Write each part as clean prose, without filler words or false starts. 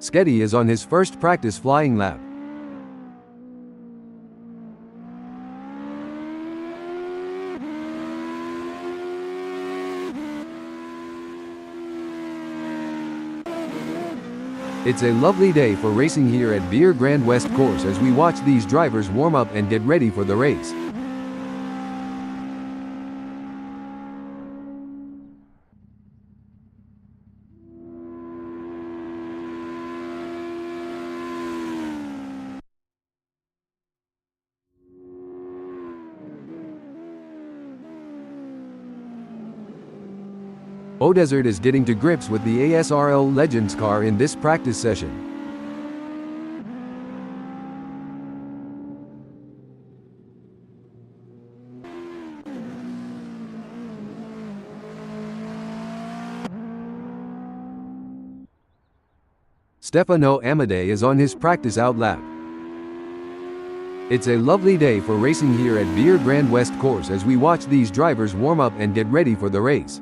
Sketty is on his first practice flying lap. It's a lovely day for racing here at VIR Grand West Course as we watch these drivers warm up and get ready for the race. Desert is getting to grips with the ASRL Legends car in this practice session. Stefano Amadei is on his practice out lap. It's a lovely day for racing here at VIR Grand West Course as we watch these drivers warm up and get ready for the race.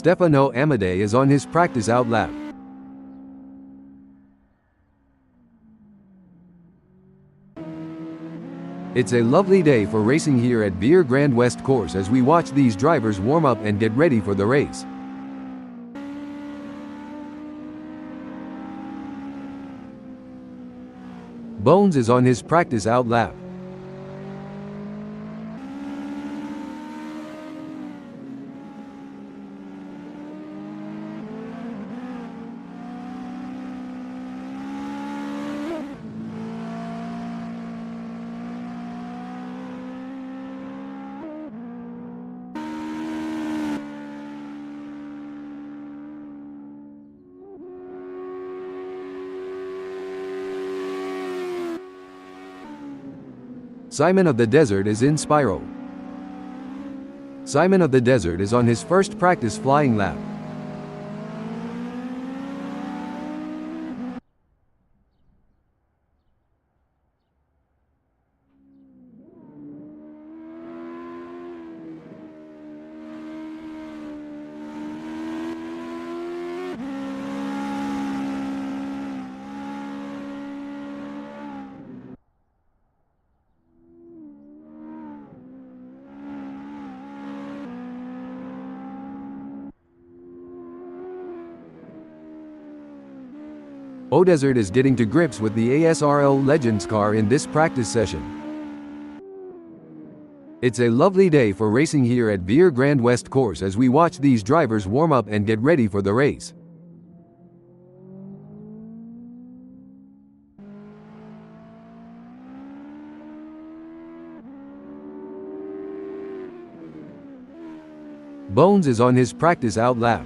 Stefano Amadei is on his practice out lap. It's a lovely day for racing here at VIR Grand West Course as we watch these drivers warm up and get ready for the race. Bones is on his practice out lap. Simon of the Desert is in Spyro. Simon of the Desert is on his first practice flying lap. Desert is getting to grips with the ASRL Legends car in this practice session. It's a lovely day for racing here at VIR Grand West Course as we watch these drivers warm up and get ready for the race. Bones is on his practice out lap.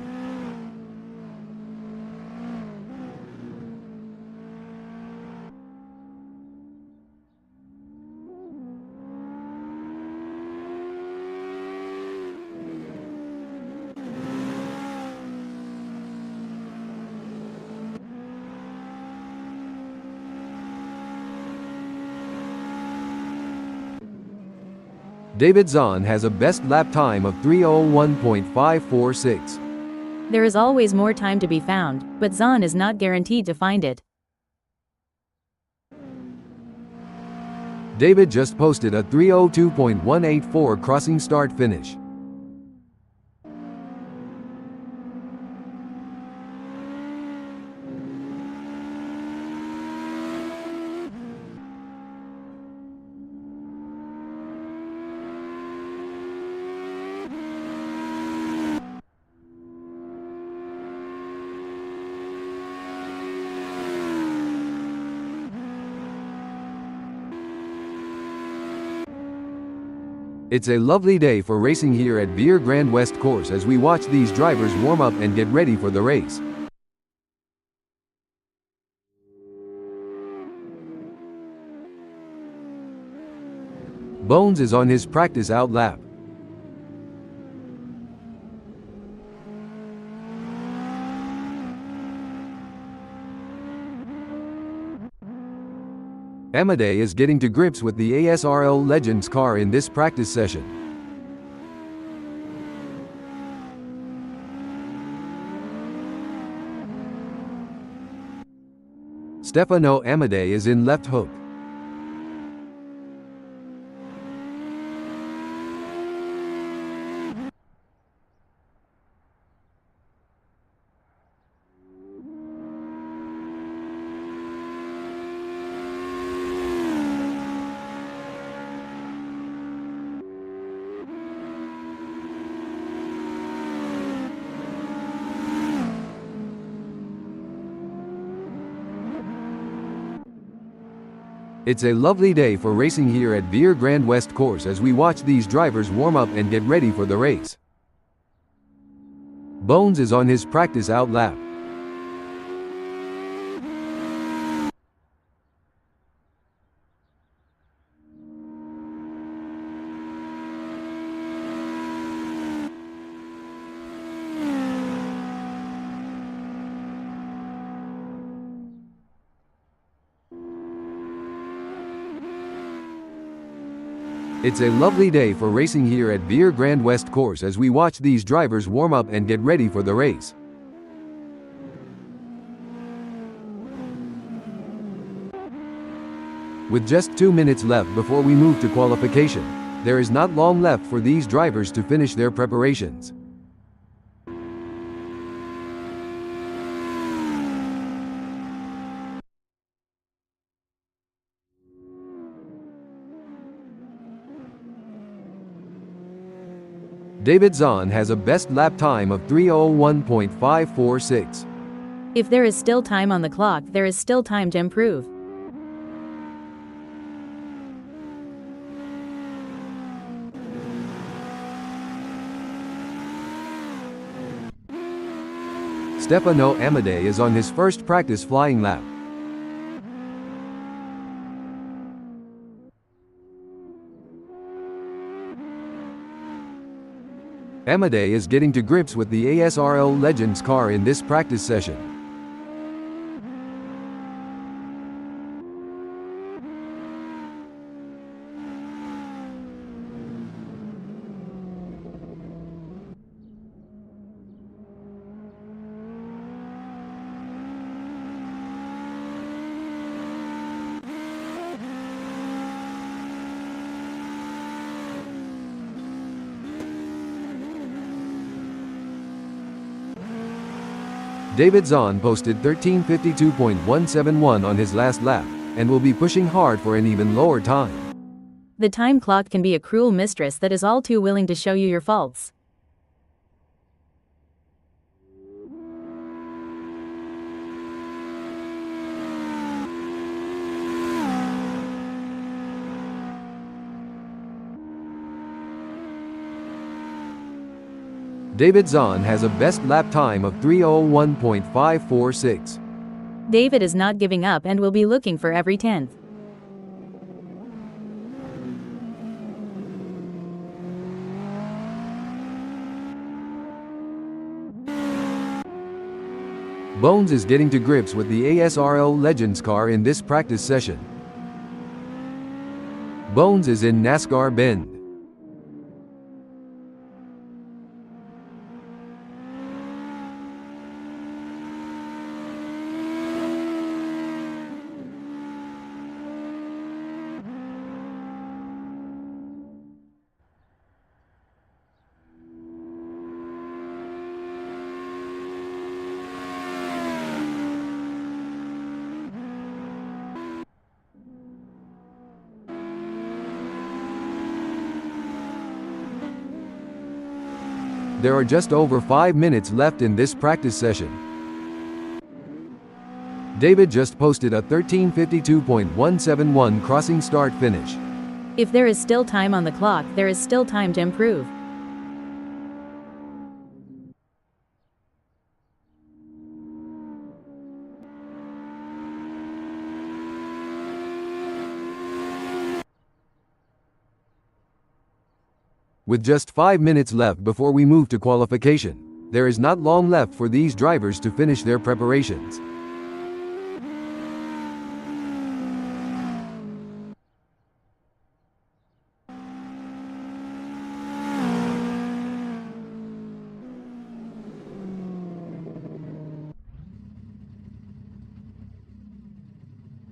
David Zahn has a best lap time of 3:01.546. There is always more time to be found, but Zahn is not guaranteed to find it. David just posted a 3:02.184 crossing start finish. It's a lovely day for racing here at VIR Grand West Course as we watch these drivers warm up and get ready for the race. Bones is on his practice out lap. Amadei is getting to grips with the ASRL Legends car in this practice session. Stefano Amadei is in left hook. It's a lovely day for racing here at VIR Grand West Course as we watch these drivers warm up and get ready for the race. Bones is on his practice out lap. It's a lovely day for racing here at VIR Grand West Course as we watch these drivers warm up and get ready for the race. With just 2 minutes left before we move to qualification, there is not long left for these drivers to finish their preparations. David Zahn has a best lap time of 3:01.546. If there is still time on the clock, there is still time to improve. Stefano Amadei is on his first practice flying lap. Amadei is getting to grips with the ASRL Legends car in this practice session. David Zahn posted 13:52.171 on his last lap, and will be pushing hard for an even lower time. The time clock can be a cruel mistress that is all too willing to show you your faults. David Zahn has a best lap time of 3:01.546. David is not giving up and will be looking for every 10th. Bones is getting to grips with the ASRL Legends car in this practice session. Bones is in NASCAR Bend. There are just over 5 minutes left in this practice session. David just posted a 13:52.171 crossing start finish. If there is still time on the clock, there is still time to improve. With just 5 minutes left before we move to qualification, there is not long left for these drivers to finish their preparations.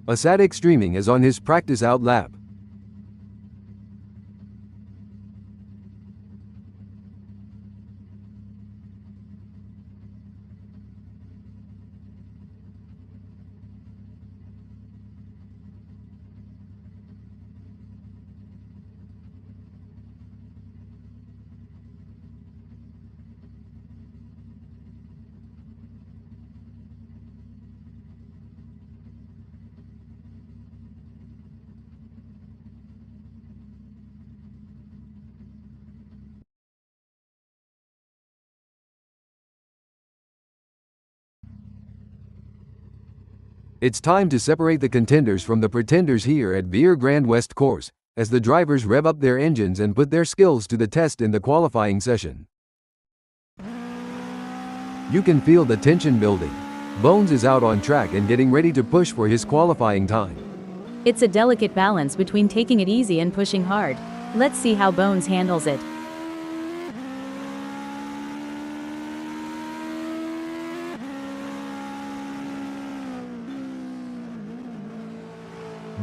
Asadik Streaming is on his practice out lap. It's time to separate the contenders from the pretenders here at VIR Grand West course, as the drivers rev up their engines and put their skills to the test in the qualifying session. You can feel the tension building. Bones is out on track and getting ready to push for his qualifying time. It's a delicate balance between taking it easy and pushing hard. Let's see how Bones handles it.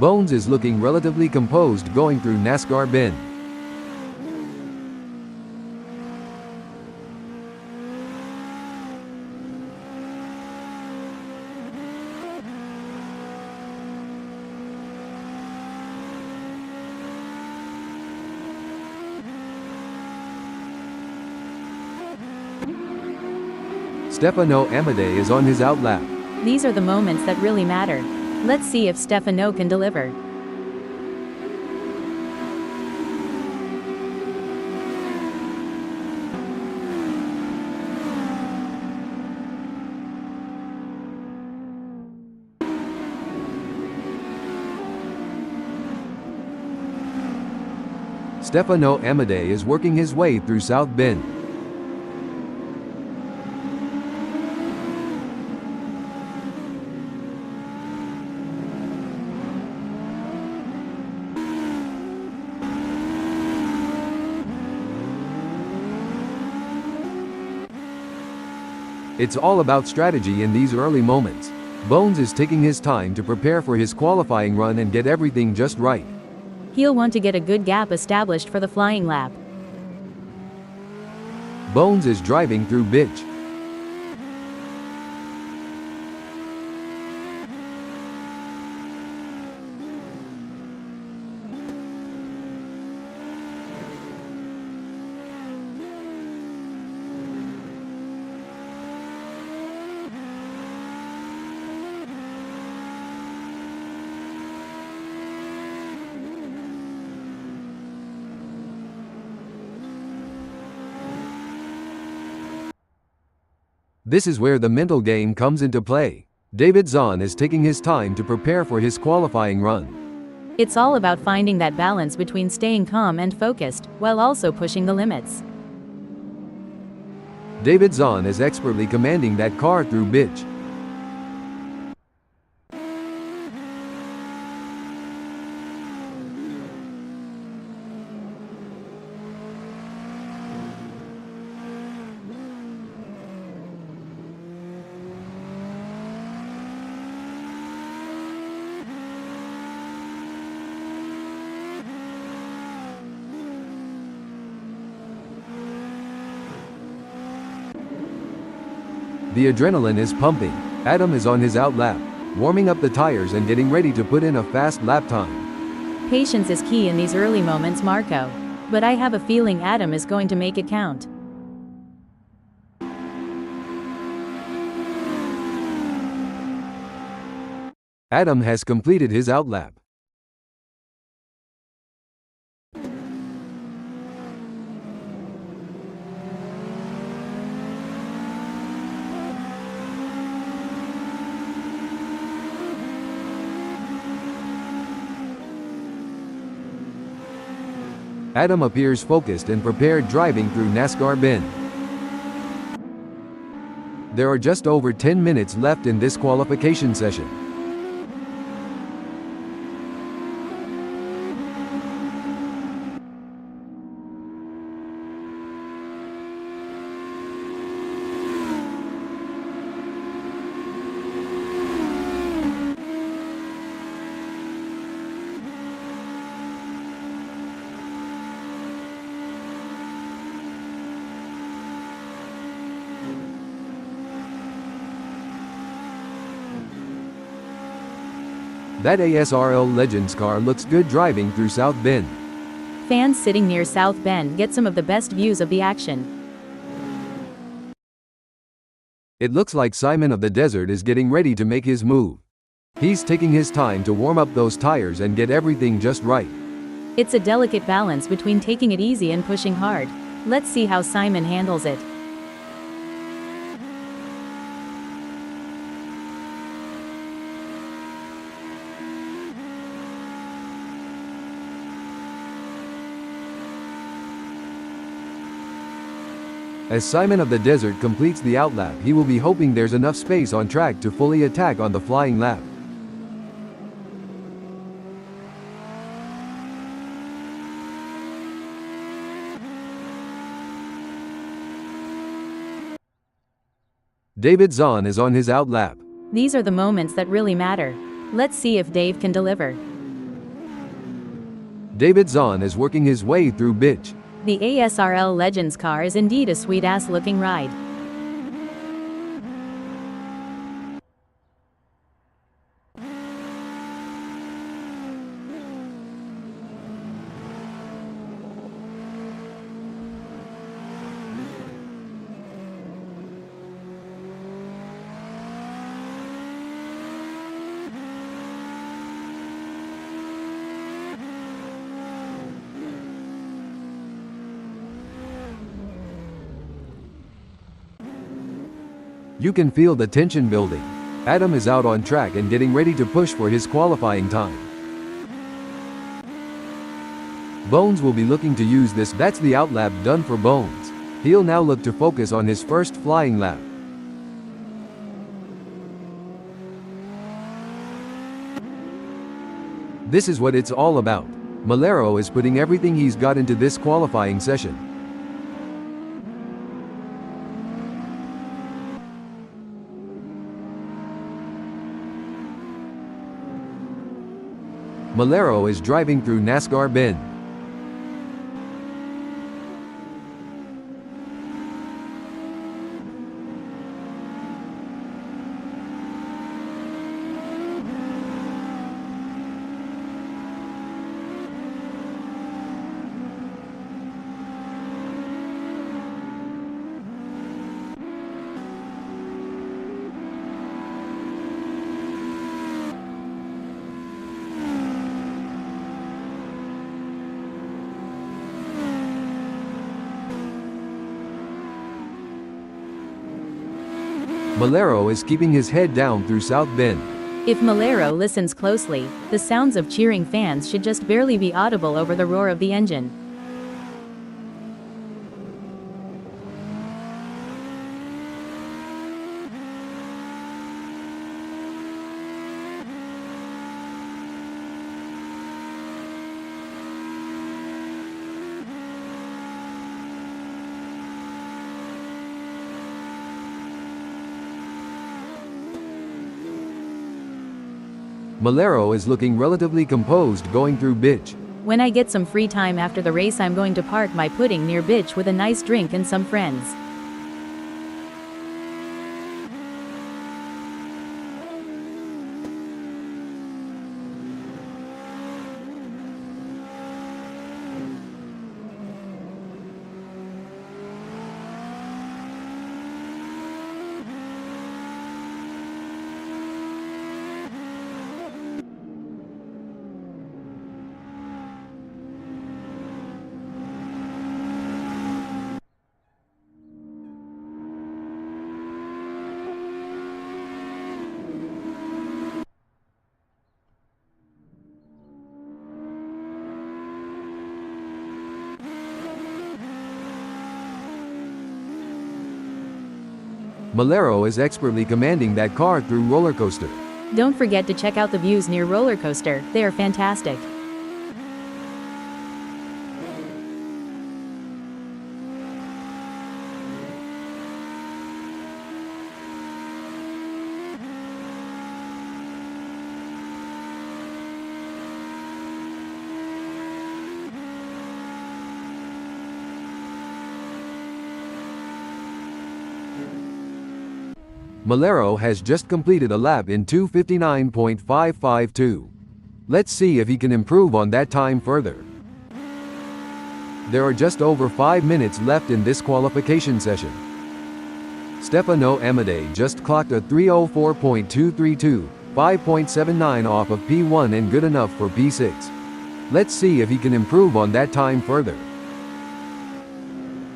Bones is looking relatively composed going through NASCAR Bend. Stefano Amadei is on his out lap. These are the moments that really matter. Let's see if Stefano can deliver. Stefano Amadei is working his way through South Bend. It's all about strategy in these early moments. Bones is taking his time to prepare for his qualifying run and get everything just right. He'll want to get a good gap established for the flying lap. Bones is driving through Bitch. This is where the mental game comes into play. David Zahn is taking his time to prepare for his qualifying run. It's all about finding that balance between staying calm and focused, while also pushing the limits. David Zahn is expertly commanding that car through Bitch. The adrenaline is pumping. Adam is on his out lap, warming up the tires and getting ready to put in a fast lap time. Patience is key in these early moments, Marco. But I have a feeling Adam is going to make it count. Adam has completed his out lap. Adam appears focused and prepared driving through NASCAR Bend. There are just over 10 minutes left in this qualification session. That ASRL Legends car looks good driving through South Bend. Fans sitting near South Bend get some of the best views of the action. It looks like Simon of the Desert is getting ready to make his move. He's taking his time to warm up those tires and get everything just right. It's a delicate balance between taking it easy and pushing hard. Let's see how Simon handles it. As Simon of the Desert completes the outlap, he will be hoping there's enough space on track to fully attack on the flying lap. David Zahn is on his outlap. These are the moments that really matter. Let's see if Dave can deliver. David Zahn is working his way through Bitch. The ASRL Legends car is indeed a sweet-ass looking ride. You can feel the tension building. Adam is out on track and getting ready to push for his qualifying time. Bones will be looking to use this. That's the outlap done for Bones. He'll now look to focus on his first flying lap. This is what it's all about. Malero is putting everything he's got into this qualifying session. Malero is driving through NASCAR Bend. Malero is keeping his head down through South Bend. If Malero listens closely, the sounds of cheering fans should just barely be audible over the roar of the engine. Malero is looking relatively composed going through Bitch. When I get some free time after the race, I'm going to park my pudding near Bitch with a nice drink and some friends. Malero is expertly commanding that car through roller coaster. Don't forget to check out the views near roller coaster, they are fantastic. Malero has just completed a lap in 2:59.552. Let's see if he can improve on that time further. There are just over 5 minutes left in this qualification session. Stefano Amadei just clocked a 3:04.232, 5.79 off of P1 and good enough for P6. Let's see if he can improve on that time further.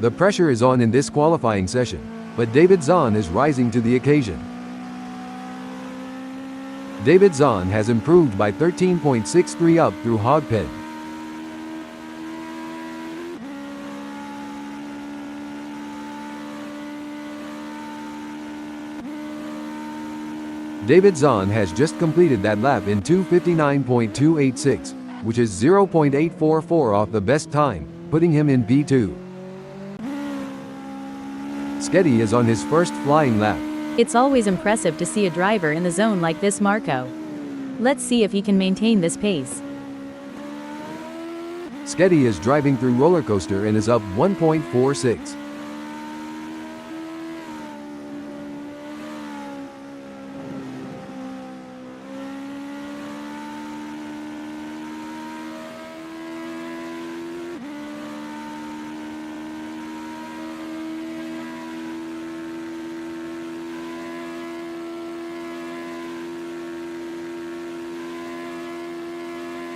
The pressure is on in this qualifying session, but David Zahn is rising to the occasion. David Zahn has improved by 13.63 up through Hogpen. David Zahn has just completed that lap in 2:59.286, which is 0.844 off the best time, putting him in P2. Sketty is on his first flying lap. It's always impressive to see a driver in the zone like this, Marco. Let's see if he can maintain this pace. Sketty is driving through roller coaster and is up 1.46.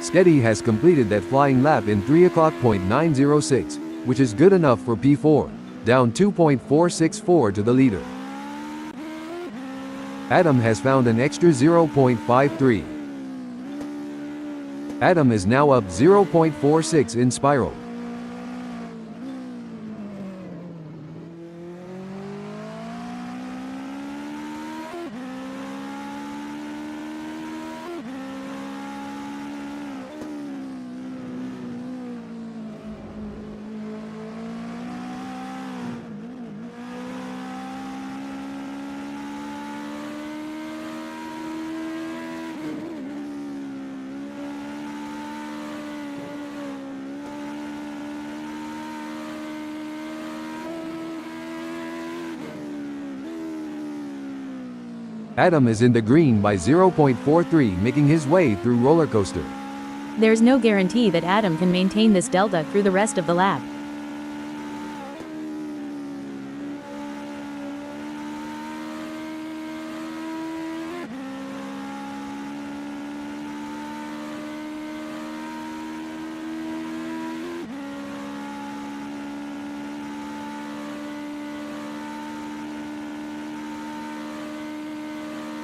Sketty has completed that flying lap in 3:09.06, which is good enough for P4, down 2.464 to the leader. Adam has found an extra 0.53. Adam is now up 0.46 in spiral. Adam is in the green by 0.43, making his way through roller coaster. There's no guarantee that Adam can maintain this delta through the rest of the lap.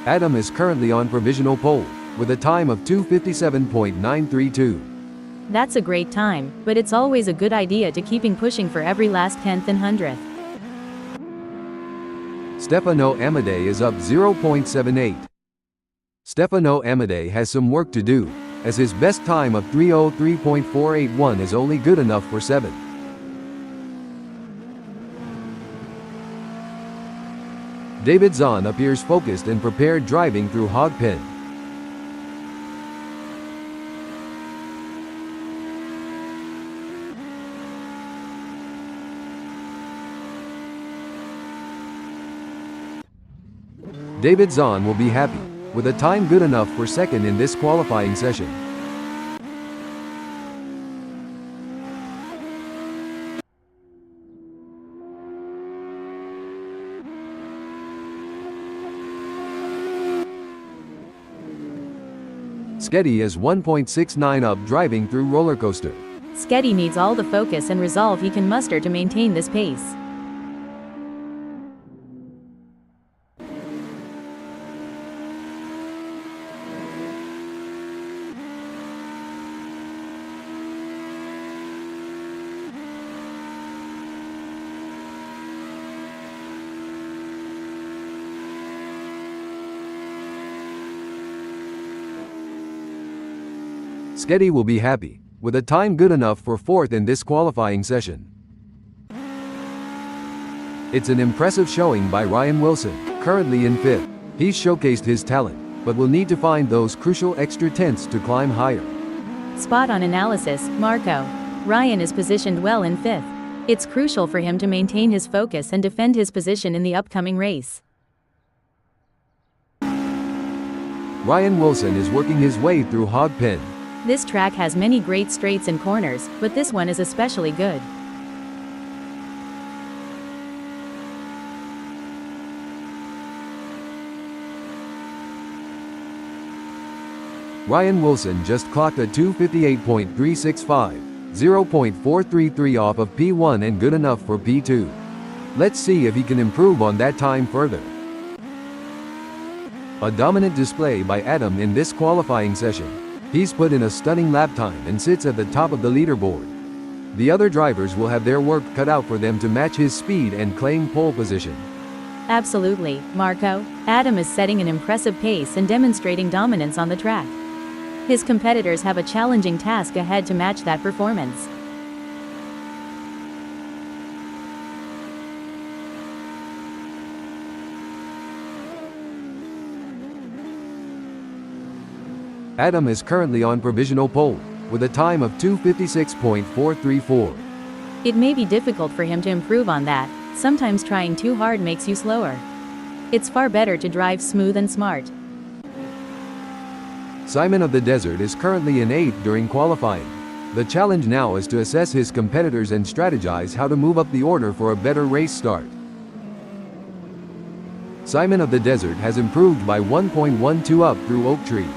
Adam is currently on provisional pole, with a time of 2:57.932. That's a great time, but it's always a good idea to keeping pushing for every last tenth and hundredth. Stefano Amadei is up 0.78. Stefano Amadei has some work to do, as his best time of 3:03.481 is only good enough for 7. David Zahn appears focused and prepared driving through Hogpen. David Zahn will be happy, with a time good enough for second in this qualifying session. Sketty is 1.69 up driving through roller coaster. Sketty needs all the focus and resolve he can muster to maintain this pace. Sketty will be happy, with a time good enough for 4th in this qualifying session. It's an impressive showing by Ryan Wilson, currently in 5th. He's showcased his talent, but will need to find those crucial extra tenths to climb higher. Spot on analysis, Marco. Ryan is positioned well in 5th. It's crucial for him to maintain his focus and defend his position in the upcoming race. Ryan Wilson is working his way through Hog Pen. This track has many great straights and corners, but this one is especially good. Ryan Wilson just clocked a 2:58.365, 0.433 off of P1 and good enough for P2. Let's see if he can improve on that time further. A dominant display by Adam in this qualifying session. He's put in a stunning lap time and sits at the top of the leaderboard. The other drivers will have their work cut out for them to match his speed and claim pole position. Absolutely, Marco. Adam is setting an impressive pace and demonstrating dominance on the track. His competitors have a challenging task ahead to match that performance. Adam is currently on provisional pole, with a time of 2:56.434. It may be difficult for him to improve on that. Sometimes trying too hard makes you slower. It's far better to drive smooth and smart. Simon of the Desert is currently in 8th during qualifying. The challenge now is to assess his competitors and strategize how to move up the order for a better race start. Simon of the Desert has improved by 1.12 up through Oak Tree.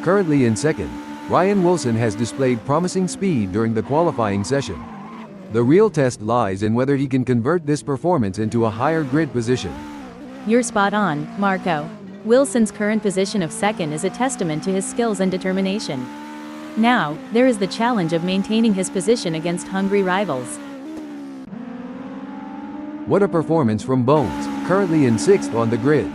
Currently in 2nd, Ryan Wilson has displayed promising speed during the qualifying session. The real test lies in whether he can convert this performance into a higher grid position. You're spot on, Marco. Wilson's current position of 2nd is a testament to his skills and determination. Now, there is the challenge of maintaining his position against hungry rivals. What a performance from Bones, currently in 6th on the grid.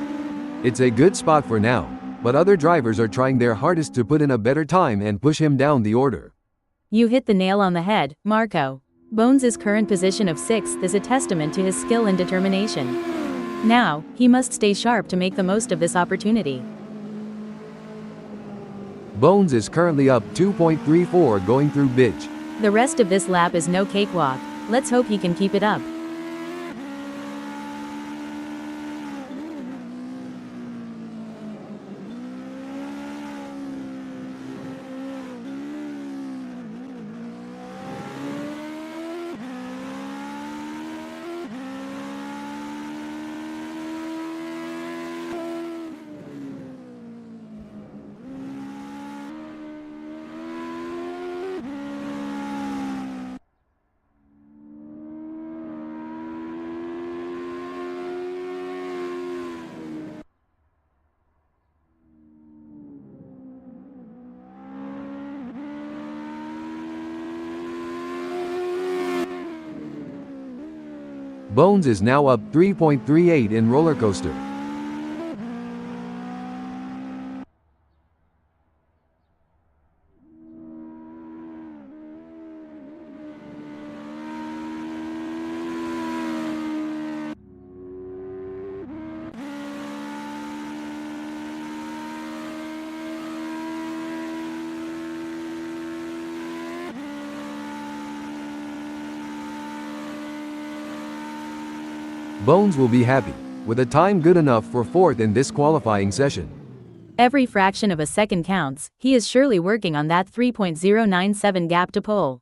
It's a good spot for now, but other drivers are trying their hardest to put in a better time and push him down the order. You hit the nail on the head, Marco. Bones' current position of 6th is a testament to his skill and determination. Now, he must stay sharp to make the most of this opportunity. Bones is currently up 2.34 going through Bitch. The rest of this lap is no cakewalk. Let's hope he can keep it up. Bones is now up 3.38 in roller coaster. Bones will be happy, with a time good enough for 4th in this qualifying session. Every fraction of a second counts. He is surely working on that 3.097 gap to pole.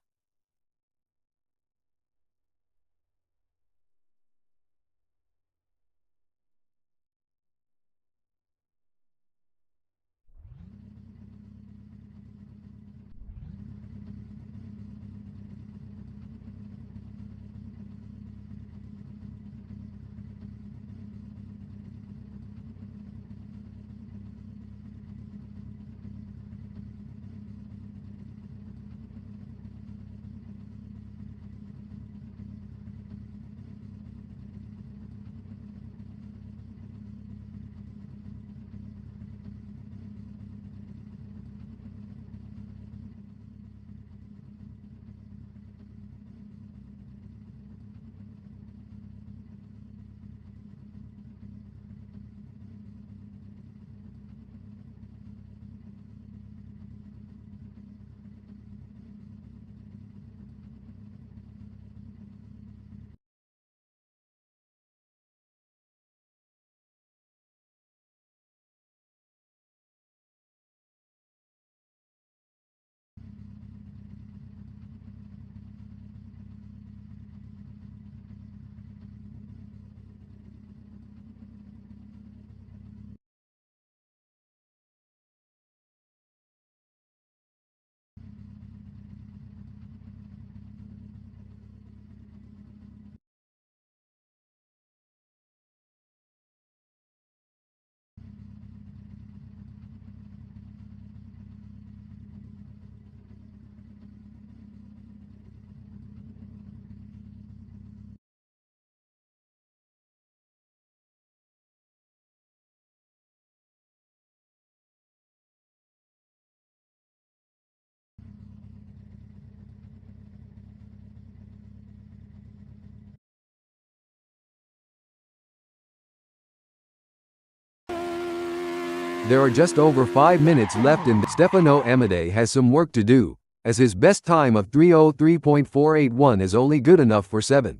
There are just over 5 minutes left and Stefano Amadei has some work to do, as his best time of 3:03.481 is only good enough for 7th.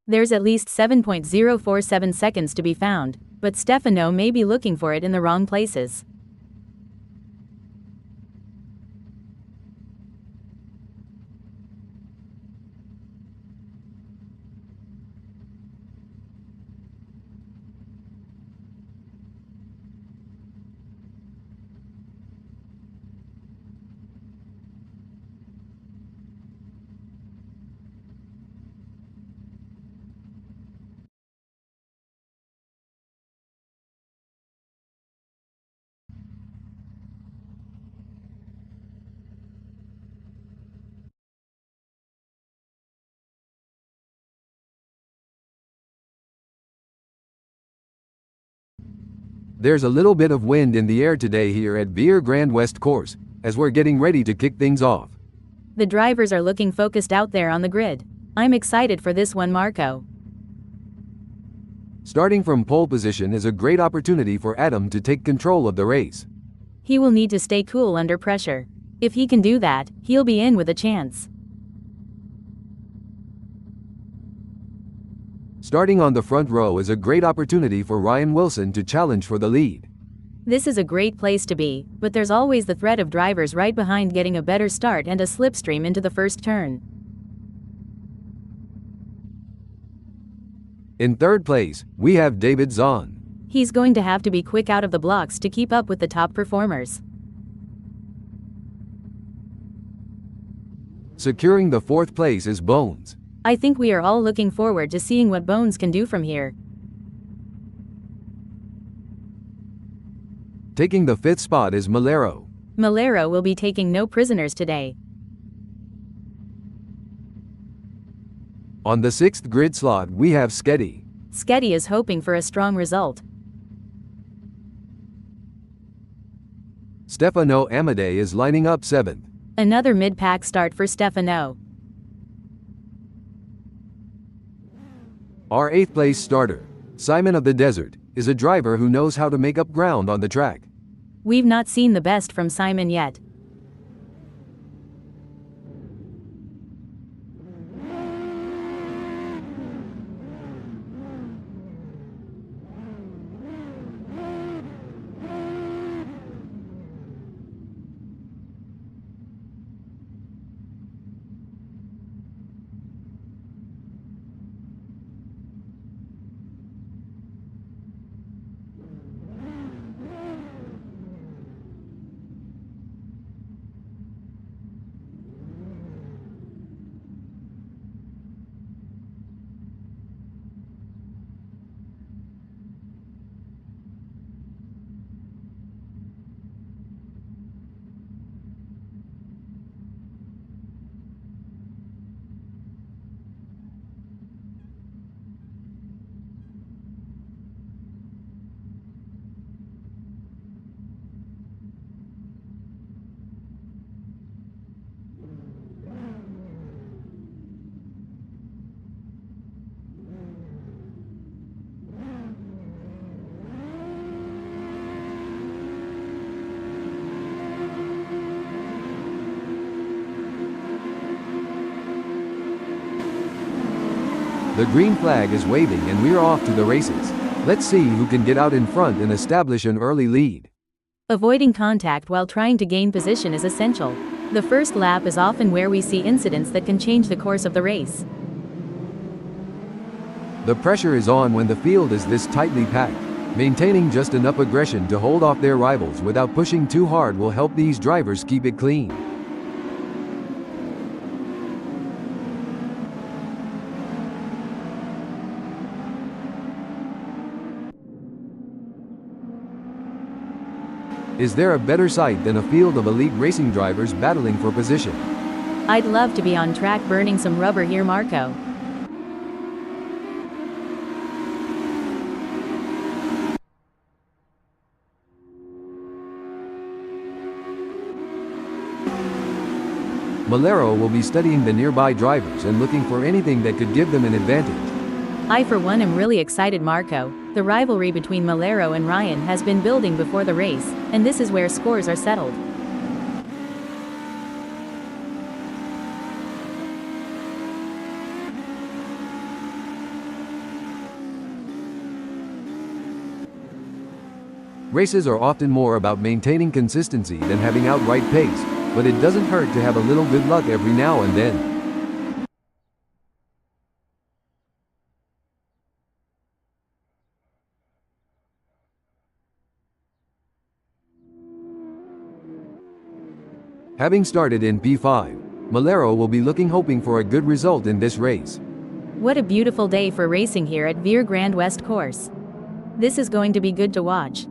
There's at least 7.047 seconds to be found, but Stefano may be looking for it in the wrong places. There's a little bit of wind in the air today here at VIR Grand West Course, as we're getting ready to kick things off. The drivers are looking focused out there on the grid. I'm excited for this one, Marco. Starting from pole position is a great opportunity for Adam to take control of the race. He will need to stay cool under pressure. If he can do that, he'll be in with a chance. Starting on the front row is a great opportunity for Ryan Wilson to challenge for the lead. This is a great place to be, but there's always the threat of drivers right behind getting a better start and a slipstream into the first turn. In third place, we have David Zahn. He's going to have to be quick out of the blocks to keep up with the top performers. Securing the fourth place is Bones. I think we are all looking forward to seeing what Bones can do from here. Taking the fifth spot is Malero. Malero will be taking no prisoners today. On the sixth grid slot we have Sketty. Sketty is hoping for a strong result. Stefano Amadei is lining up 7th. Another mid-pack start for Stefano. Our 8th place starter, Simon of the Desert, is a driver who knows how to make up ground on the track. We've not seen the best from Simon yet. The green flag is waving and we're off to the races. Let's see who can get out in front and establish an early lead. Avoiding contact while trying to gain position is essential. The first lap is often where we see incidents that can change the course of the race. The pressure is on when the field is this tightly packed. Maintaining just enough aggression to hold off their rivals without pushing too hard will help these drivers keep it clean. Is there a better sight than a field of elite racing drivers battling for position? I'd love to be on track burning some rubber here, Marco. Malero will be studying the nearby drivers and looking for anything that could give them an advantage. I for one am really excited, Marco. The rivalry between Malero and Ryan has been building before the race, and this is where scores are settled. Races are often more about maintaining consistency than having outright pace, but it doesn't hurt to have a little good luck every now and then. Having started in P5, Malero will be hoping for a good result in this race. What a beautiful day for racing here at VIR Grand West Course. This is going to be good to watch.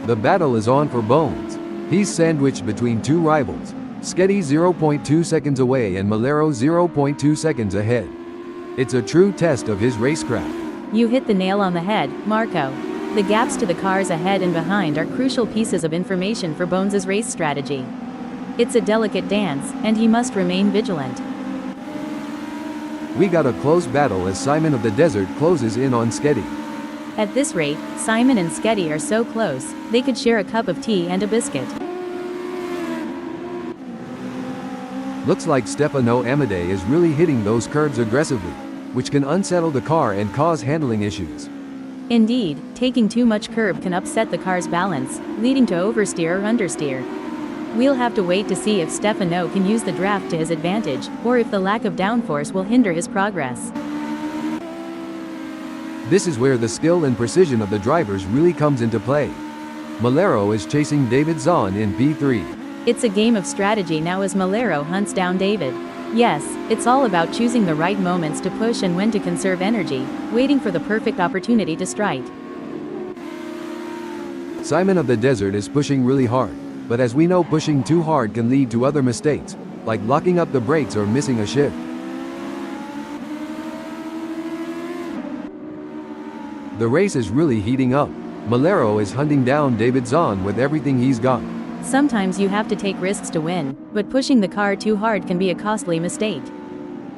The battle is on for Bones. He's sandwiched between two rivals, Sketty 0.2 seconds away and Malero 0.2 seconds ahead. It's a true test of his racecraft. You hit the nail on the head, Marco. The gaps to the cars ahead and behind are crucial pieces of information for Bones' race strategy. It's a delicate dance, and he must remain vigilant. We got a close battle as Simon of the Desert closes in on Sketty. At this rate, Simon and Sketty are so close, they could share a cup of tea and a biscuit. Looks like Stefano Amadei is really hitting those curves aggressively, which can unsettle the car and cause handling issues. Indeed, taking too much curb can upset the car's balance, leading to oversteer or understeer. We'll have to wait to see if Stefano can use the draft to his advantage, or if the lack of downforce will hinder his progress. This is where the skill and precision of the drivers really comes into play. Malero is chasing David Zahn in P3. It's a game of strategy now as Malero hunts down David. Yes, it's all about choosing the right moments to push and when to conserve energy, waiting for the perfect opportunity to strike. Simon of the Desert is pushing really hard, but as we know, pushing too hard can lead to other mistakes, like locking up the brakes or missing a shift. The race is really heating up. Malero is hunting down David Zahn with everything he's got. Sometimes you have to take risks to win, but pushing the car too hard can be a costly mistake.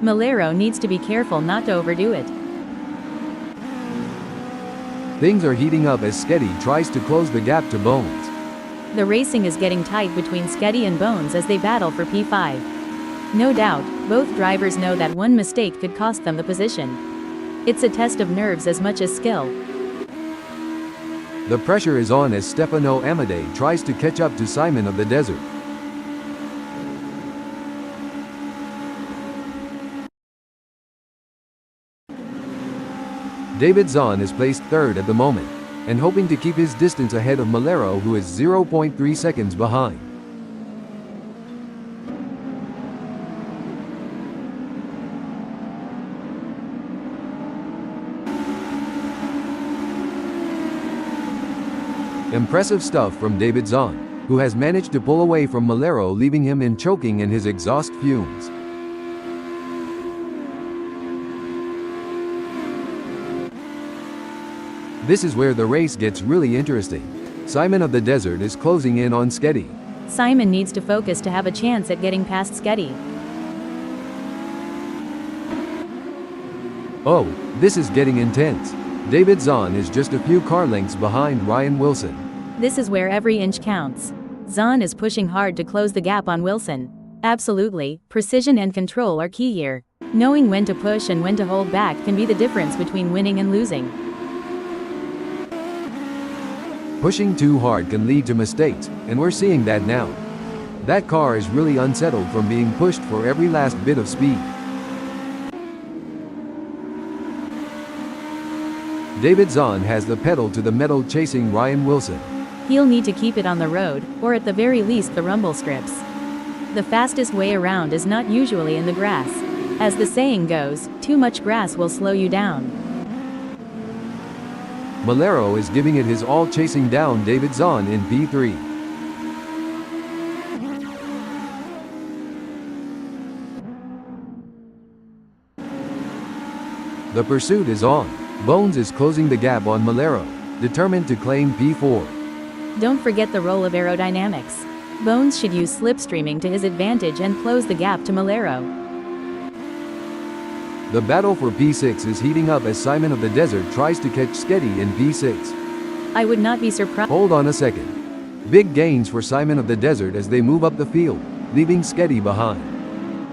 Malero needs to be careful not to overdo it. Things are heating up as Sketty tries to close the gap to Bones. The racing is getting tight between Sketty and Bones as they battle for P5. No doubt, both drivers know that one mistake could cost them the position. It's a test of nerves as much as skill. The pressure is on as Stefano Amadei tries to catch up to Simon of the Desert. David Zahn is placed third at the moment, and hoping to keep his distance ahead of Malero, who is 0.3 seconds behind. Impressive stuff from David Zahn, who has managed to pull away from Malero, leaving him in choking in his exhaust fumes. This is where the race gets really interesting. Simon of the Desert is closing in on Sketty. Simon needs to focus to have a chance at getting past Sketty. Oh, this is getting intense. David Zahn is just a few car lengths behind Ryan Wilson. This is where every inch counts. Zahn is pushing hard to close the gap on Wilson. Absolutely, precision and control are key here. Knowing when to push and when to hold back can be the difference between winning and losing. Pushing too hard can lead to mistakes, and we're seeing that now. That car is really unsettled from being pushed for every last bit of speed. David Zahn has the pedal to the metal chasing Ryan Wilson. He'll need to keep it on the road, or at the very least the rumble strips. The fastest way around is not usually in the grass. As the saying goes, too much grass will slow you down. Malero is giving it his all chasing down David Zahn in P3. The pursuit is on. Bones is closing the gap on Malero, determined to claim P4. Don't forget the role of aerodynamics. Bones should use slipstreaming to his advantage and close the gap to Malero. The battle for P6 is heating up as Simon of the Desert tries to catch Sketty in P6. I would not be surprised. Hold on a second. Big gains for Simon of the Desert as they move up the field, leaving Sketty behind.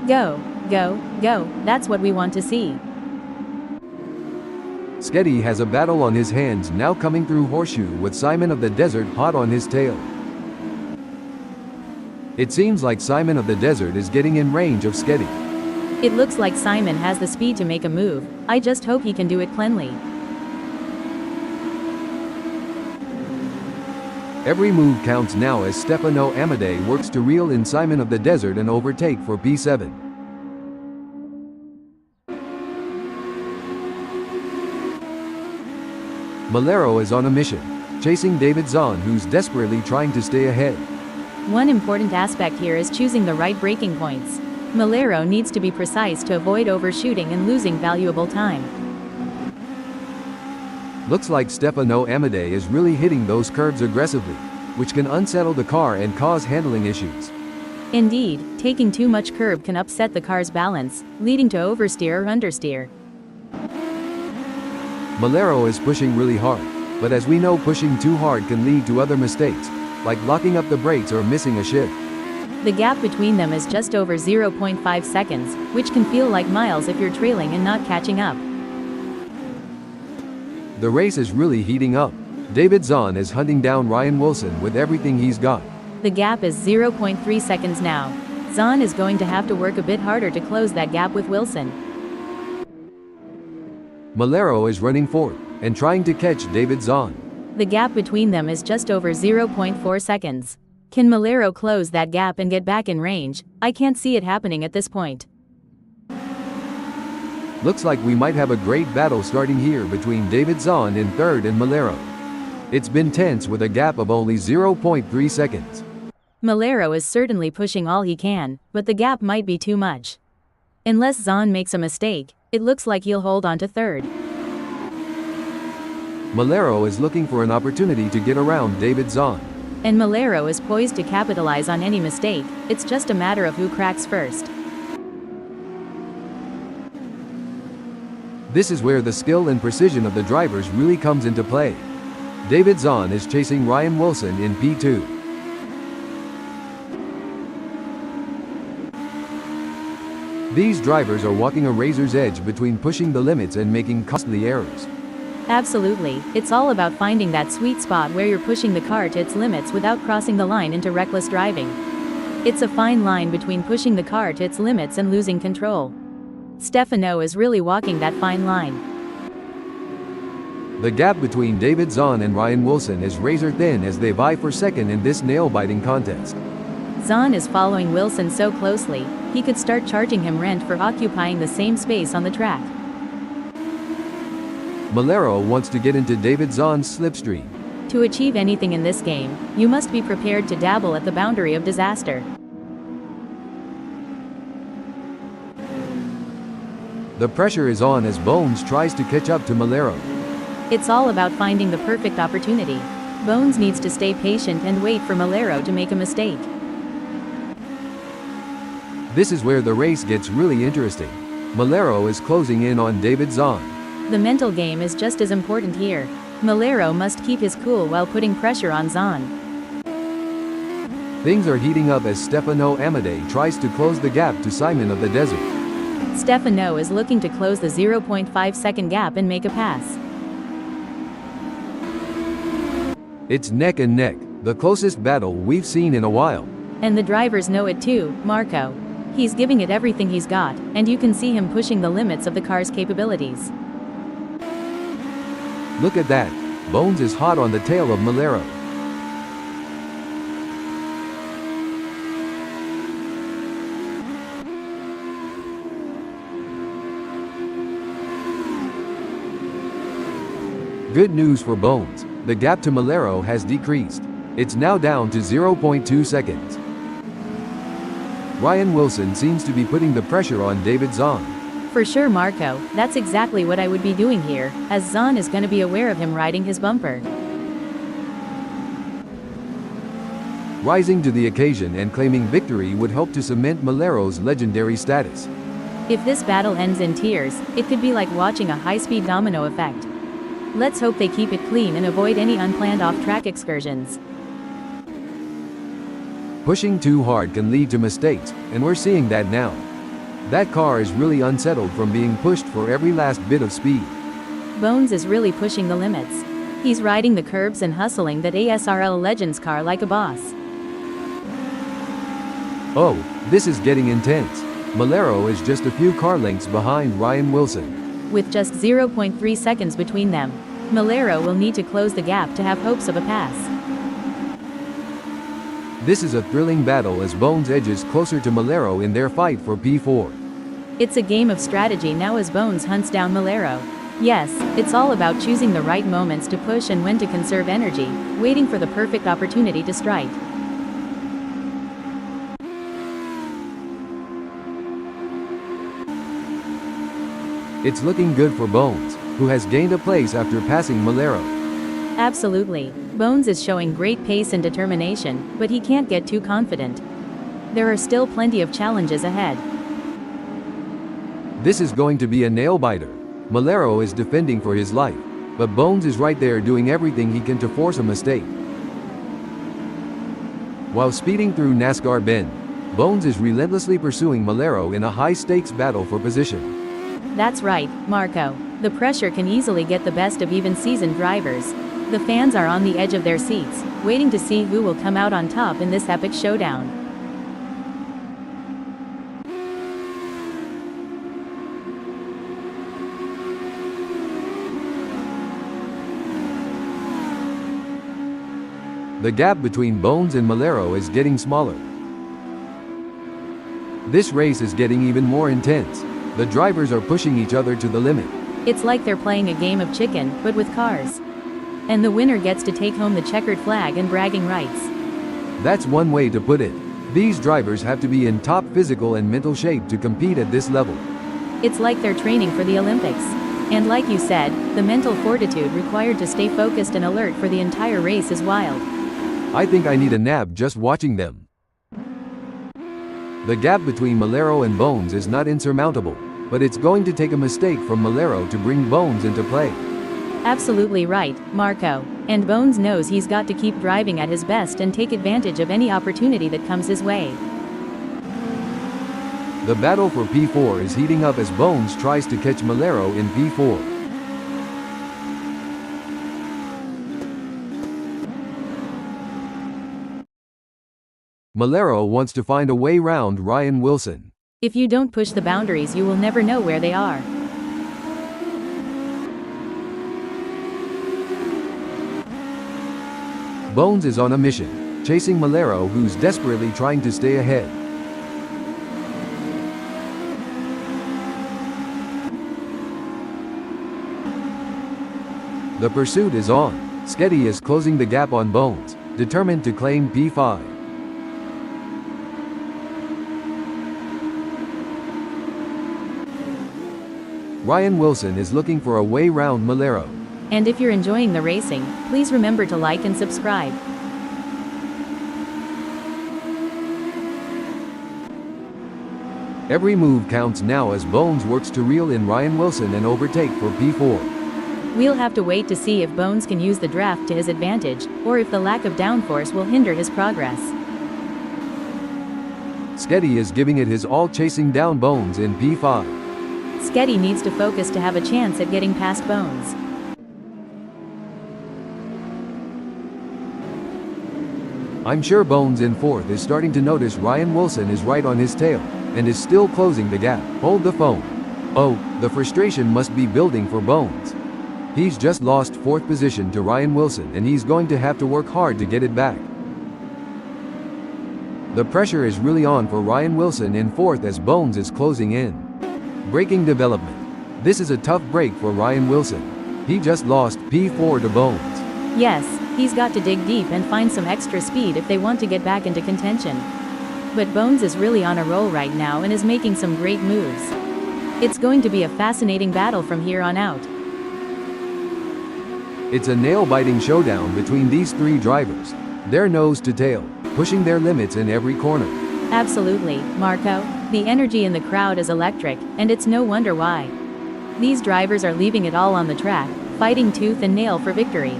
Go, go, go, that's what we want to see. Sketty has a battle on his hands now coming through Horseshoe with Simon of the Desert hot on his tail. It seems like Simon of the Desert is getting in range of Sketty. It looks like Simon has the speed to make a move. I just hope he can do it cleanly. Every move counts now as Stefano Amadei works to reel in Simon of the Desert and overtake for P7. Malero is on a mission, chasing David Zahn, who's desperately trying to stay ahead. One important aspect here is choosing the right braking points. Malero needs to be precise to avoid overshooting and losing valuable time. Looks like Stefano Amadei is really hitting those curves aggressively, which can unsettle the car and cause handling issues. Indeed, taking too much curb can upset the car's balance, leading to oversteer or understeer. Malero is pushing really hard, but as we know, pushing too hard can lead to other mistakes, like locking up the brakes or missing a shift. The gap between them is just over 0.5 seconds, which can feel like miles if you're trailing and not catching up. The race is really heating up. David Zahn is hunting down Ryan Wilson with everything he's got. The gap is 0.3 seconds now. Zahn is going to have to work a bit harder to close that gap with Wilson. Malero is running fourth and trying to catch David Zahn. The gap between them is just over 0.4 seconds. Can Malero close that gap and get back in range? I can't see it happening at this point. Looks like we might have a great battle starting here between David Zahn in third and Malero. It's been tense with a gap of only 0.3 seconds. Malero is certainly pushing all he can, but the gap might be too much. Unless Zahn makes a mistake, it looks like he'll hold on to third. Malero is looking for an opportunity to get around David Zahn. And Malero is poised to capitalize on any mistake. It's just a matter of who cracks first. This is where the skill and precision of the drivers really comes into play. David Zahn is chasing Ryan Wilson in P2. These drivers are walking a razor's edge between pushing the limits and making costly errors. Absolutely, it's all about finding that sweet spot where you're pushing the car to its limits without crossing the line into reckless driving. It's a fine line between pushing the car to its limits and losing control. Stefano is really walking that fine line. The gap between David Zahn and Ryan Wilson is razor thin as they vie for second in this nail-biting contest. Zahn is following Wilson so closely, he could start charging him rent for occupying the same space on the track. Malero wants to get into David Zahn's slipstream. To achieve anything in this game, you must be prepared to dabble at the boundary of disaster. The pressure is on as Bones tries to catch up to Malero. It's all about finding the perfect opportunity. Bones needs to stay patient and wait for Malero to make a mistake. This is where the race gets really interesting. Malero is closing in on David Zahn. The mental game is just as important here. Malero must keep his cool while putting pressure on Zahn. Things are heating up as Stefano Amadei tries to close the gap to Simon of the Desert. Stefano is looking to close the 0.5 second gap and make a pass. It's neck and neck, the closest battle we've seen in a while. And the drivers know it too, Marco. He's giving it everything he's got, and you can see him pushing the limits of the car's capabilities. Look at that, Bones is hot on the tail of Malero. Good news for Bones, the gap to Malero has decreased. It's now down to 0.2 seconds. Ryan Wilson seems to be putting the pressure on David Zahn. For sure, Marco, that's exactly what I would be doing here, as Zahn is going to be aware of him riding his bumper. Rising to the occasion and claiming victory would help to cement Malero's legendary status. If this battle ends in tears, it could be like watching a high-speed domino effect. Let's hope they keep it clean and avoid any unplanned off-track excursions. Pushing too hard can lead to mistakes, and we're seeing that now. That car is really unsettled from being pushed for every last bit of speed. Bones is really pushing the limits. He's riding the curbs and hustling that ASRL Legends car like a boss. Oh, this is getting intense. Malero is just a few car lengths behind Ryan Wilson. With just 0.3 seconds between them, Malero will need to close the gap to have hopes of a pass. This is a thrilling battle as Bones edges closer to Malero in their fight for P4. It's a game of strategy now as Bones hunts down Malero. Yes, it's all about choosing the right moments to push and when to conserve energy, waiting for the perfect opportunity to strike. It's looking good for Bones, who has gained a place after passing Malero. Absolutely. Bones is showing great pace and determination, but he can't get too confident. There are still plenty of challenges ahead. This is going to be a nail-biter. Malero is defending for his life, but Bones is right there doing everything he can to force a mistake. While speeding through NASCAR Bend, Bones is relentlessly pursuing Malero in a high-stakes battle for position. That's right, Marco. The pressure can easily get the best of even seasoned drivers. The fans are on the edge of their seats, waiting to see who will come out on top in this epic showdown. The gap between Bones and Malero is getting smaller. This race is getting even more intense. The drivers are pushing each other to the limit. It's like they're playing a game of chicken, but with cars. And the winner gets to take home the checkered flag and bragging rights. That's one way to put it. These drivers have to be in top physical and mental shape to compete at this level. It's like they're training for the Olympics. And like you said, the mental fortitude required to stay focused and alert for the entire race is wild. I think I need a nap just watching them. The gap between Malero and Bones is not insurmountable, but it's going to take a mistake from Malero to bring Bones into play. Absolutely right, Marco. And Bones knows he's got to keep driving at his best and take advantage of any opportunity that comes his way. The battle for P4 is heating up as Bones tries to catch Malero in P4. Malero wants to find a way round Ryan Wilson. If you don't push the boundaries, you will never know where they are. Bones is on a mission, chasing Malero, who's desperately trying to stay ahead. The pursuit is on. Sketty is closing the gap on Bones, determined to claim P5. Ryan Wilson is looking for a way round Malero. And if you're enjoying the racing, please remember to like and subscribe. Every move counts now as Bones works to reel in Ryan Wilson and overtake for P4. We'll have to wait to see if Bones can use the draft to his advantage, or if the lack of downforce will hinder his progress. Sketty is giving it his all, chasing down Bones in P5. Sketty needs to focus to have a chance at getting past Bones. I'm sure Bones in fourth is starting to notice Ryan Wilson is right on his tail, and is still closing the gap. Hold the phone. Oh, the frustration must be building for Bones. He's just lost fourth position to Ryan Wilson and he's going to have to work hard to get it back. The pressure is really on for Ryan Wilson in fourth as Bones is closing in. Braking development. This is a tough break for Ryan Wilson. He just lost P4 to Bones. Yes, he's got to dig deep and find some extra speed if they want to get back into contention. But Bones is really on a roll right now and is making some great moves. It's going to be a fascinating battle from here on out. It's a nail-biting showdown between these three drivers. They're nose to tail. pushing their limits in every corner. Absolutely, Marco. The energy in the crowd is electric, and it's no wonder why. These drivers are leaving it all on the track, fighting tooth and nail for victory.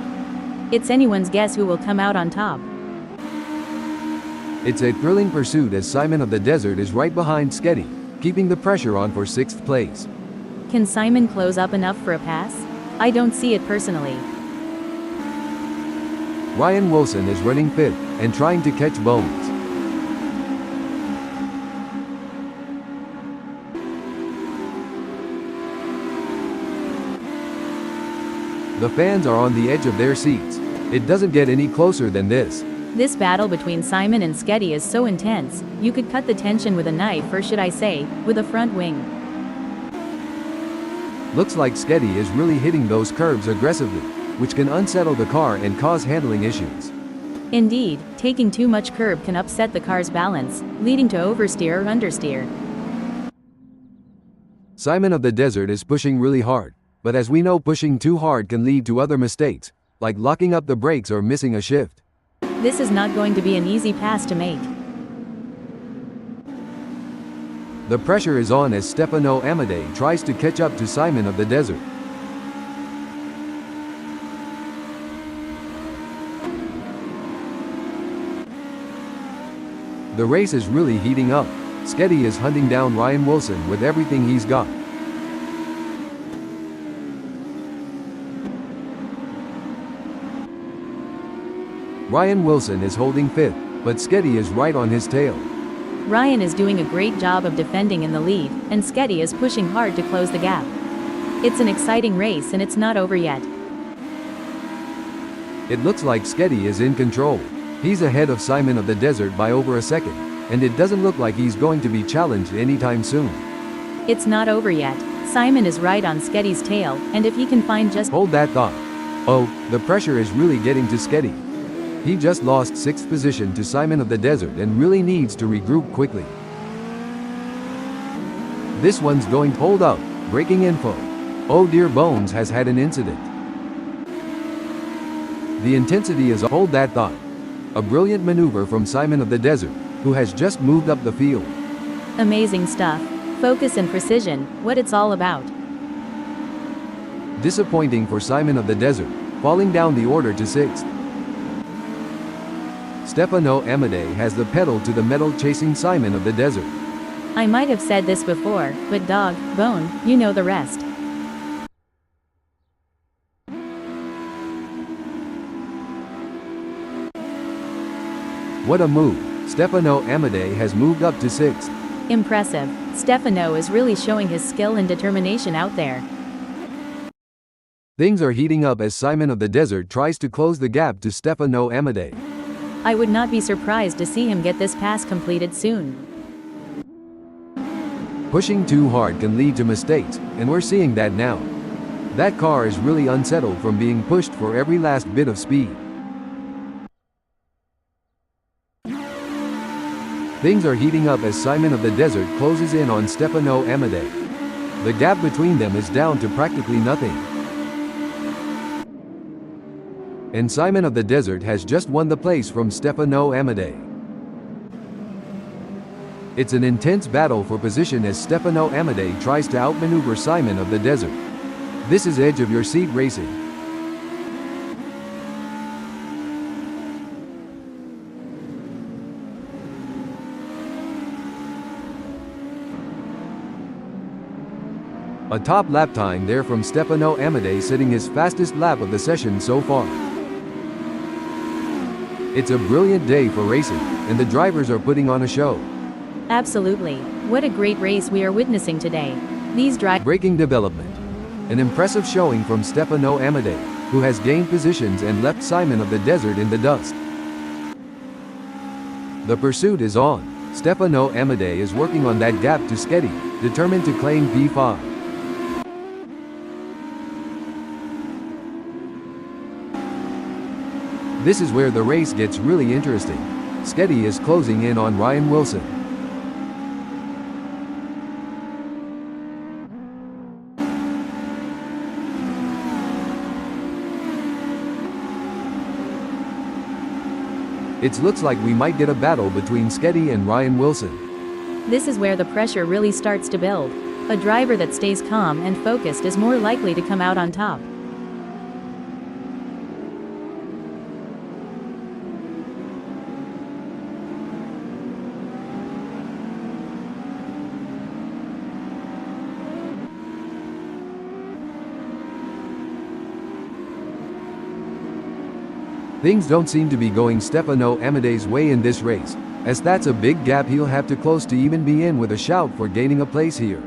It's anyone's guess who will come out on top. It's a thrilling pursuit as Simon of the Desert is right behind Sketty, keeping the pressure on for 6th place. Can Simon close up enough for a pass? I don't see it personally. Ryan Wilson is running 5th and trying to catch Bones. The fans are on the edge of their seats. It doesn't get any closer than this. This battle between Simon and Sketty is so intense, you could cut the tension with a knife, or should I say, with a front wing. Looks like Sketty is really hitting those curves aggressively, which can unsettle the car and cause handling issues. Indeed, taking too much curb can upset the car's balance, leading to oversteer or understeer. Simon of the Desert is pushing really hard, but as we know, pushing too hard can lead to other mistakes, like locking up the brakes or missing a shift. This is not going to be an easy pass to make. The pressure is on as Stefano Amadei tries to catch up to Simon of the Desert. The race is really heating up. Sketty is hunting down Ryan Wilson with everything he's got. Ryan Wilson is holding 5th, but Sketty is right on his tail. Ryan is doing a great job of defending in the lead, and Sketty is pushing hard to close the gap. It's an exciting race and it's not over yet. It looks like Sketty is in control. He's ahead of Simon of the Desert by over a second, and it doesn't look like he's going to be challenged anytime soon. It's not over yet. Simon is right on Sketty's tail, and if he can find just— Hold that thought. Oh, the pressure is really getting to Sketty. He just lost 6th position to Simon of the Desert and really needs to regroup quickly. This one's going— Hold up, breaking info. Oh dear, Bones has had an incident. The intensity is— Hold that thought. A brilliant maneuver from Simon of the Desert, who has just moved up the field. Amazing stuff. Focus and precision, what it's all about. Disappointing for Simon of the Desert, falling down the order to 6th. Stefano Amadei has the pedal to the metal, chasing Simon of the Desert. I might have said this before, but dog, bone, you know the rest. What a move. Stefano Amadei has moved up to 6th. Impressive. Stefano is really showing his skill and determination out there. Things are heating up as Simon of the Desert tries to close the gap to Stefano Amadei. I would not be surprised to see him get this pass completed soon. Pushing too hard can lead to mistakes, and we're seeing that now. That car is really unsettled from being pushed for every last bit of speed. Things are heating up as Simon of the Desert closes in on Stefano Amadei. The gap between them is down to practically nothing. And Simon of the Desert has just won the place from Stefano Amadei. It's an intense battle for position as Stefano Amadei tries to outmaneuver Simon of the Desert. This is edge of your seat racing. A top lap time there from Stefano Amadei, setting his fastest lap of the session so far. It's a brilliant day for racing, and the drivers are putting on a show. Absolutely. What a great race we are witnessing today. These Braking development. An impressive showing from Stefano Amadei, who has gained positions and left Simon of the Desert in the dust. The pursuit is on. Stefano Amadei is working on that gap to Sketty, determined to claim P5. This is where the race gets really interesting. Sketty is closing in on Ryan Wilson. It looks like we might get a battle between Sketty and Ryan Wilson. This is where the pressure really starts to build. A driver that stays calm and focused is more likely to come out on top. Things don't seem to be going Stefano Amadei's way in this race, as that's a big gap he'll have to close to even be in with a shout for gaining a place here.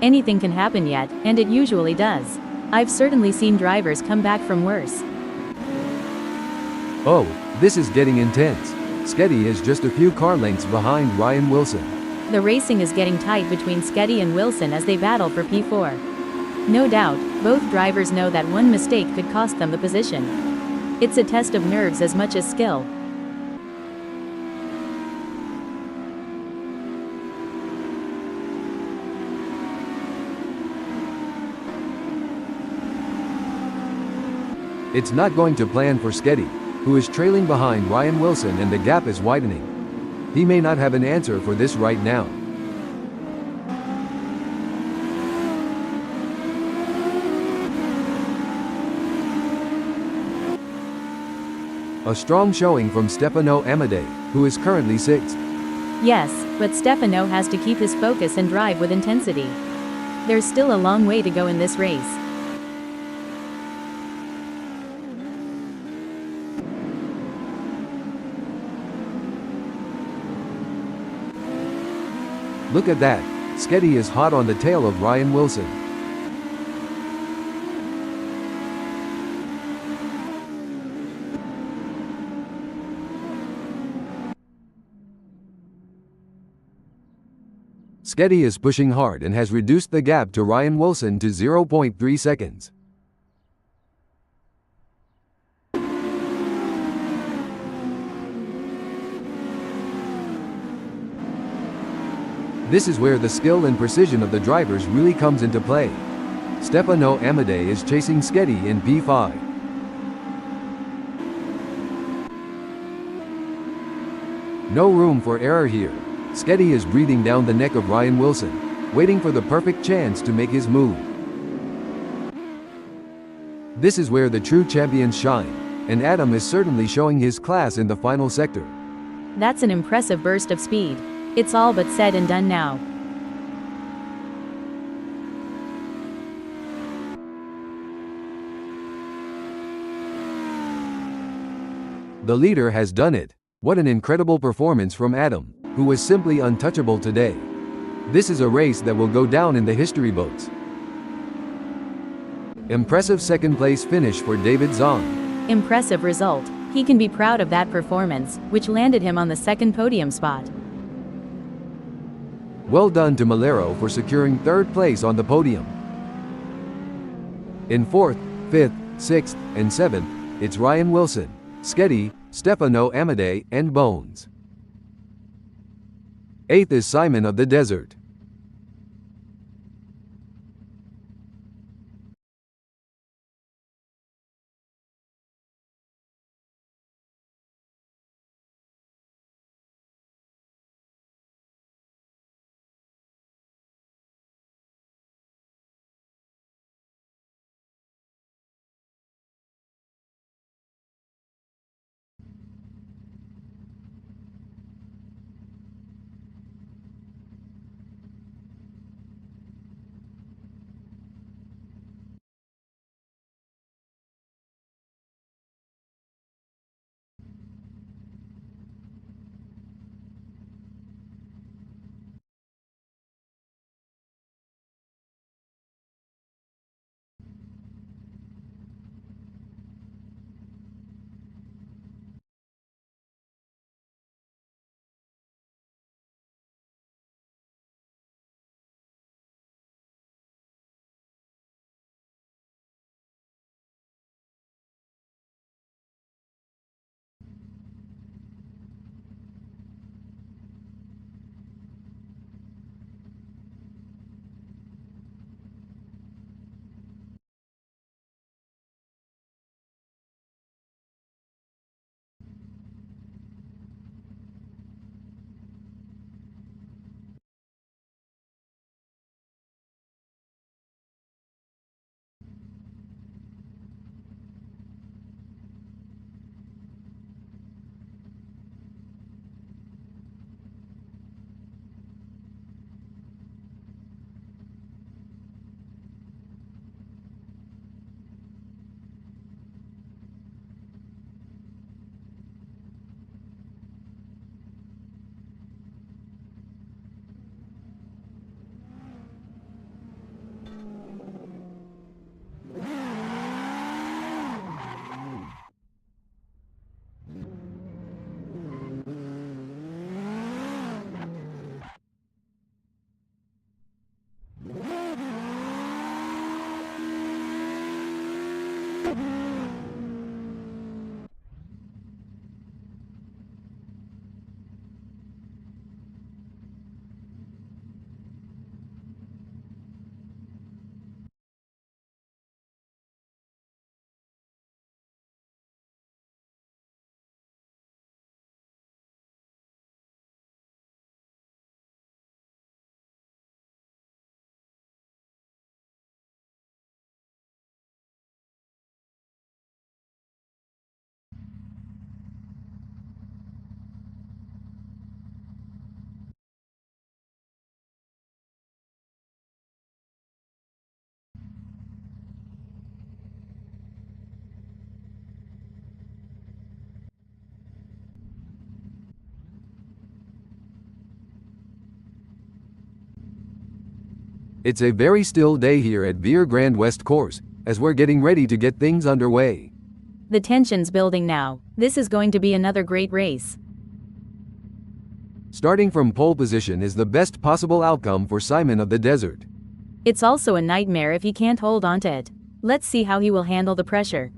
Anything can happen yet, and it usually does. I've certainly seen drivers come back from worse. Oh, this is getting intense. Sketty is just a few car lengths behind Ryan Wilson. The racing is getting tight between Sketty and Wilson as they battle for P4. No doubt, both drivers know that one mistake could cost them the position. It's a test of nerves as much as skill. It's not going to plan for Sketty, who is trailing behind Ryan Wilson and the gap is widening. He may not have an answer for this right now. A strong showing from Stefano Amadei, who is currently 6th. Yes, but Stefano has to keep his focus and drive with intensity. There's still a long way to go in this race. Look at that, Sketty is hot on the tail of Ryan Wilson. Sketty is pushing hard and has reduced the gap to Ryan Wilson to 0.3 seconds. This is where the skill and precision of the drivers really comes into play. Stefano Amadei is chasing Sketty in P5. No room for error here. Sketty is breathing down the neck of Ryan Wilson, waiting for the perfect chance to make his move. This is where the true champions shine, and Adam is certainly showing his class in the final sector. That's an impressive burst of speed. It's all but said and done now. The leader has done it. What an incredible performance from Adam, who was simply untouchable today. This is a race that will go down in the history books. Impressive second-place finish for David Zahn. Impressive result. He can be proud of that performance, which landed him on the second podium spot. Well done to Malero for securing third place on the podium. In 4th, 5th, 6th, and 7th, it's Ryan Wilson, Sketty, Stefano Amadei, and Bones. 8th is Simon of the Desert. It's a very still day here at VIR Grand West Course, as we're getting ready to get things underway. The tension's building now. This is going to be another great race. Starting from pole position is the best possible outcome for Simon of the Desert. It's also a nightmare if he can't hold on to it. Let's see how he will handle the pressure.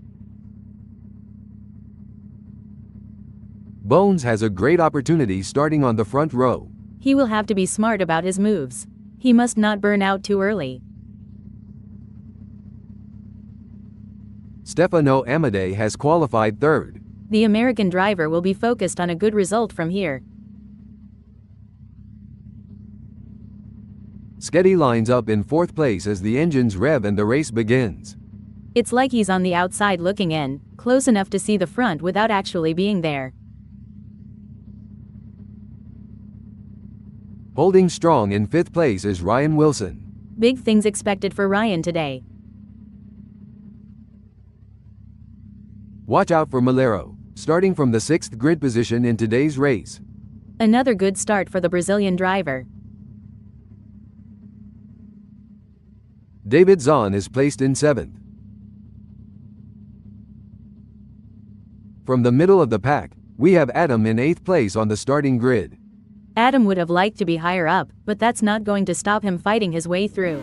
Bones has a great opportunity starting on the front row. He will have to be smart about his moves. He must not burn out too early. Stefano Amadei has qualified third. The American driver will be focused on a good result from here. Sketty lines up in fourth place as the engines rev and the race begins. It's like he's on the outside looking in, close enough to see the front without actually being there. Holding strong in fifth place is Ryan Wilson. Big things expected for Ryan today. Watch out for Malero, starting from the sixth grid position in today's race. Another good start for the Brazilian driver. David Zahn is placed in seventh. From the middle of the pack, we have Adam in eighth place on the starting grid. Adam would have liked to be higher up, but that's not going to stop him fighting his way through.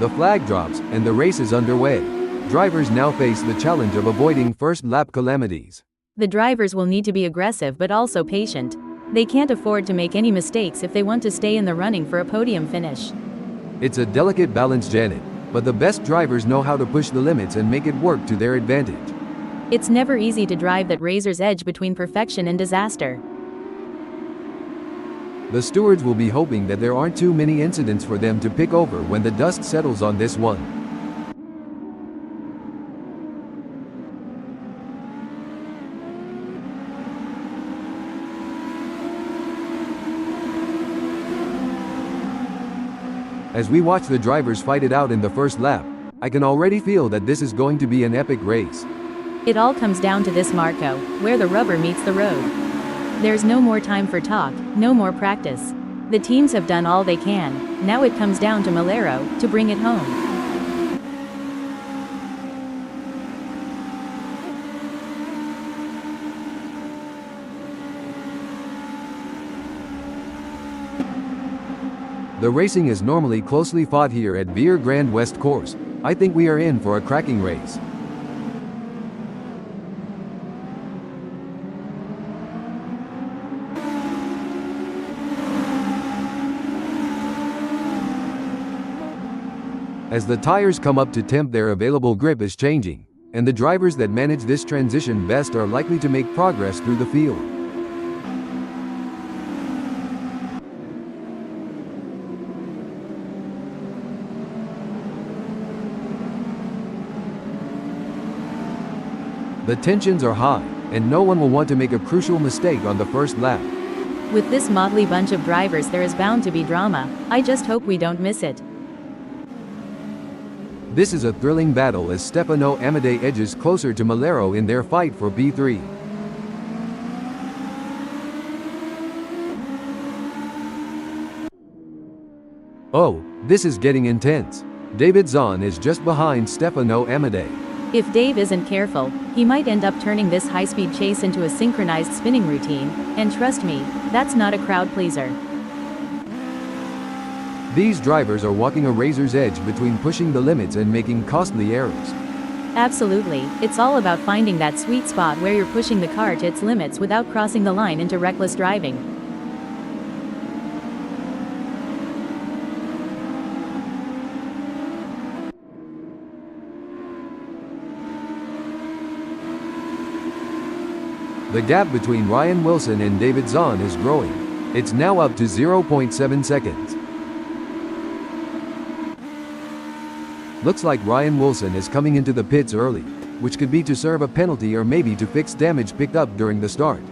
The flag drops, and the race is underway. Drivers now face the challenge of avoiding first lap calamities. The drivers will need to be aggressive but also patient. They can't afford to make any mistakes if they want to stay in the running for a podium finish. It's a delicate balance, Janet, but the best drivers know how to push the limits and make it work to their advantage. It's never easy to drive that razor's edge between perfection and disaster. The stewards will be hoping that there aren't too many incidents for them to pick over when the dust settles on this one. As we watch the drivers fight it out in the first lap, I can already feel that this is going to be an epic race. It all comes down to this, Marco, where the rubber meets the road. There's no more time for talk, no more practice. The teams have done all they can, now it comes down to Malero to bring it home. The racing is normally closely fought here at VIR Grand West Course. I think we are in for a cracking race. As the tires come up to temp, their available grip is changing, and the drivers that manage this transition best are likely to make progress through the field. The tensions are high, and no one will want to make a crucial mistake on the first lap. With this motley bunch of drivers, there is bound to be drama. I just hope we don't miss it. This is a thrilling battle as Stefano Amadei edges closer to Malero in their fight for P3. Oh, this is getting intense. David Zahn is just behind Stefano Amadei. If Dave isn't careful, he might end up turning this high-speed chase into a synchronized spinning routine, and trust me, that's not a crowd pleaser. These drivers are walking a razor's edge between pushing the limits and making costly errors. Absolutely, it's all about finding that sweet spot where you're pushing the car to its limits without crossing the line into reckless driving. The gap between Ryan Wilson and David Zahn is growing. It's now up to 0.7 seconds. Looks like Ryan Wilson is coming into the pits early, which could be to serve a penalty or maybe to fix damage picked up during the start.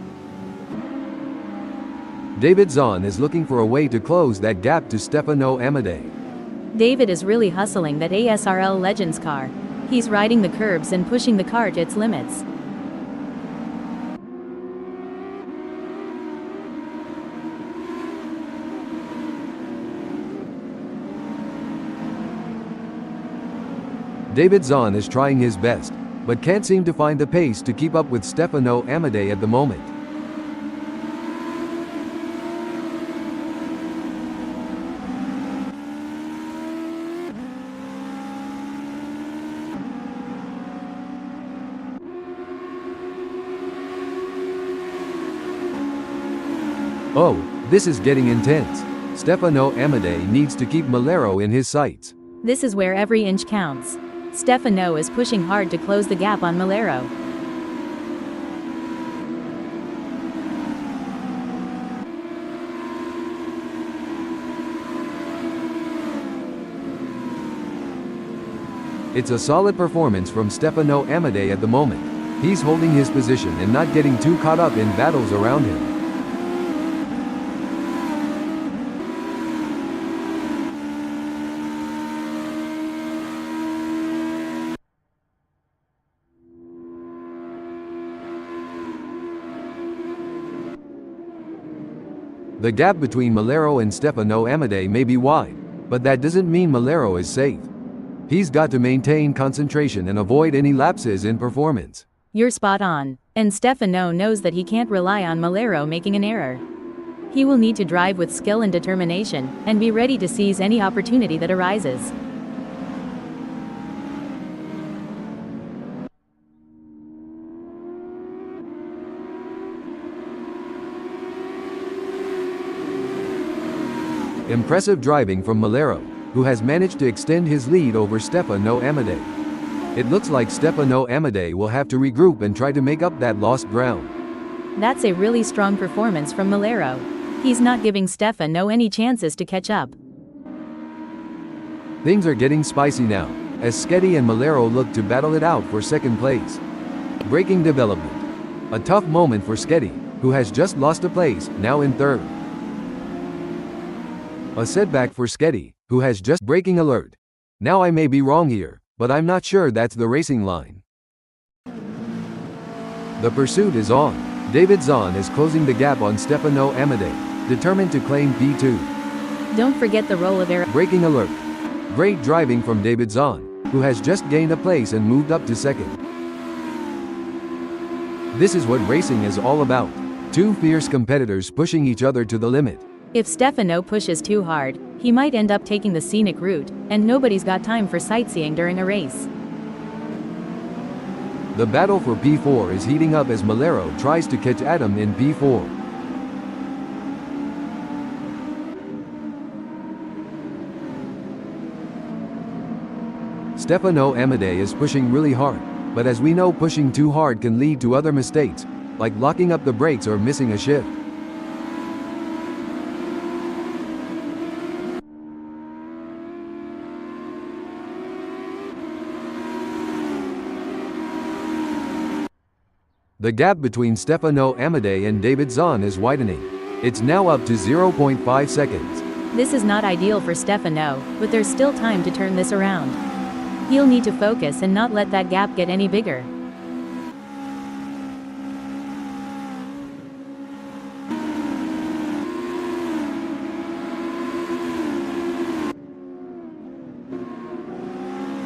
David Zahn is looking for a way to close that gap to Stefano Amadei. David is really hustling that ASRL Legends car. He's riding the curbs and pushing the car to its limits. David Zahn is trying his best, but can't seem to find the pace to keep up with Stefano Amadei at the moment. Oh, this is getting intense. Stefano Amadei needs to keep Malero in his sights. This is where every inch counts. Stefano is pushing hard to close the gap on Malero. It's a solid performance from Stefano Amadei at the moment. He's holding his position and not getting too caught up in battles around him. The gap between Malero and Stefano Amadei may be wide, but that doesn't mean Malero is safe. He's got to maintain concentration and avoid any lapses in performance. You're spot on, and Stefano knows that he can't rely on Malero making an error. He will need to drive with skill and determination, and be ready to seize any opportunity that arises. Impressive driving from Malero, who has managed to extend his lead over Stefano Amadei. It looks like Stefano Amadei will have to regroup and try to make up that lost ground. That's a really strong performance from Malero. He's not giving Stefano any chances to catch up. Things are getting spicy now, as Sketty and Malero look to battle it out for second place. Braking development. A tough moment for Sketty, who has just lost a place, now in third. A setback for Sketty, who has just braking alert. Now I may be wrong here, but I'm not sure that's the racing line. The pursuit is on. David Zahn is closing the gap on Stefano Amadei, determined to claim P2. Don't forget the role of braking alert. Great driving from David Zahn, who has just gained a place and moved up to second. This is what racing is all about. Two fierce competitors pushing each other to the limit. If Stefano pushes too hard, he might end up taking the scenic route, and nobody's got time for sightseeing during a race. The battle for P4 is heating up as Malero tries to catch Adam in P4. Stefano Amadei is pushing really hard, but as we know, pushing too hard can lead to other mistakes, like locking up the brakes or missing a shift. The gap between Stefano Amadei and David Zahn is widening. It's now up to 0.5 seconds. This is not ideal for Stefano, but there's still time to turn this around. He'll need to focus and not let that gap get any bigger.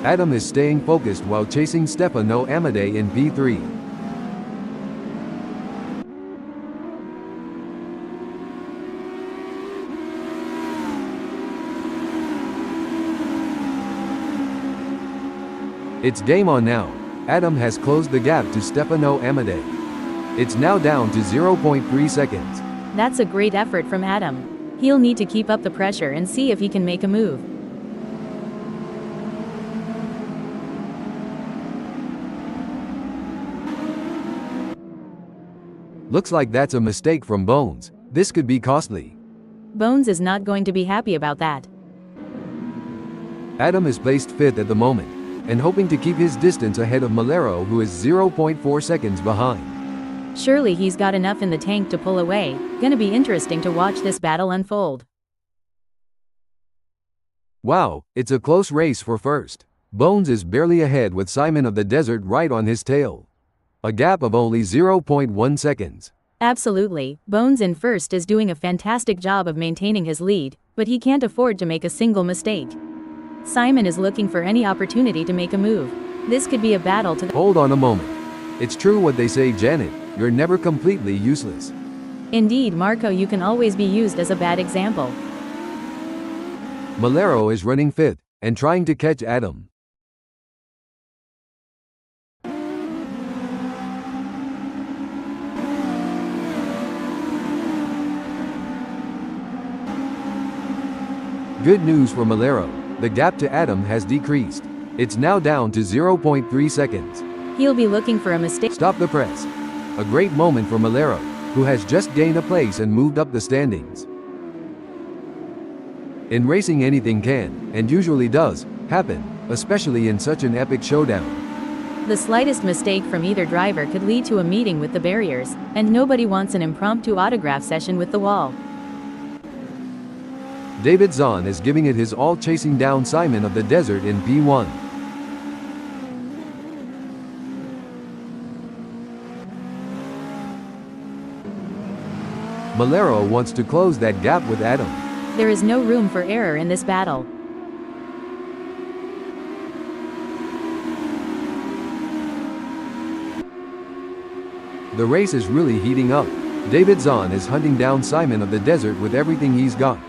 Adam is staying focused while chasing Stefano Amadei in P3. It's game on now. Adam has closed the gap to Stefano Amadei. It's now down to 0.3 seconds. That's a great effort from Adam. He'll need to keep up the pressure and see if he can make a move. Looks like that's a mistake from Bones. This could be costly. Bones is not going to be happy about that. Adam is placed 5th at the moment, and hoping to keep his distance ahead of Malero, who is 0.4 seconds behind. Surely he's got enough in the tank to pull away. Gonna be interesting to watch this battle unfold. Wow, it's a close race for first. Bones is barely ahead with Simon of the Desert right on his tail. A gap of only 0.1 seconds. Absolutely, Bones in first is doing a fantastic job of maintaining his lead, but he can't afford to make a single mistake. Simon is looking for any opportunity to make a move. This could be a battle to the— Hold on a moment. It's true what they say, Janet, you're never completely useless. Indeed, Marco, you can always be used as a bad example. Malero is running 5th, and trying to catch Adam. Good news for Malero. The gap to Adam has decreased. It's now down to 0.3 seconds. He'll be looking for a mistake. Stop the press. A great moment for Malero, who has just gained a place and moved up the standings. In racing, anything can, and usually does, happen, especially in such an epic showdown. The slightest mistake from either driver could lead to a meeting with the barriers, and nobody wants an impromptu autograph session with the wall. David Zahn is giving it his all, chasing down Simon of the Desert in P1. Malero wants to close that gap with Adam. There is no room for error in this battle. The race is really heating up. David Zahn is hunting down Simon of the Desert with everything he's got.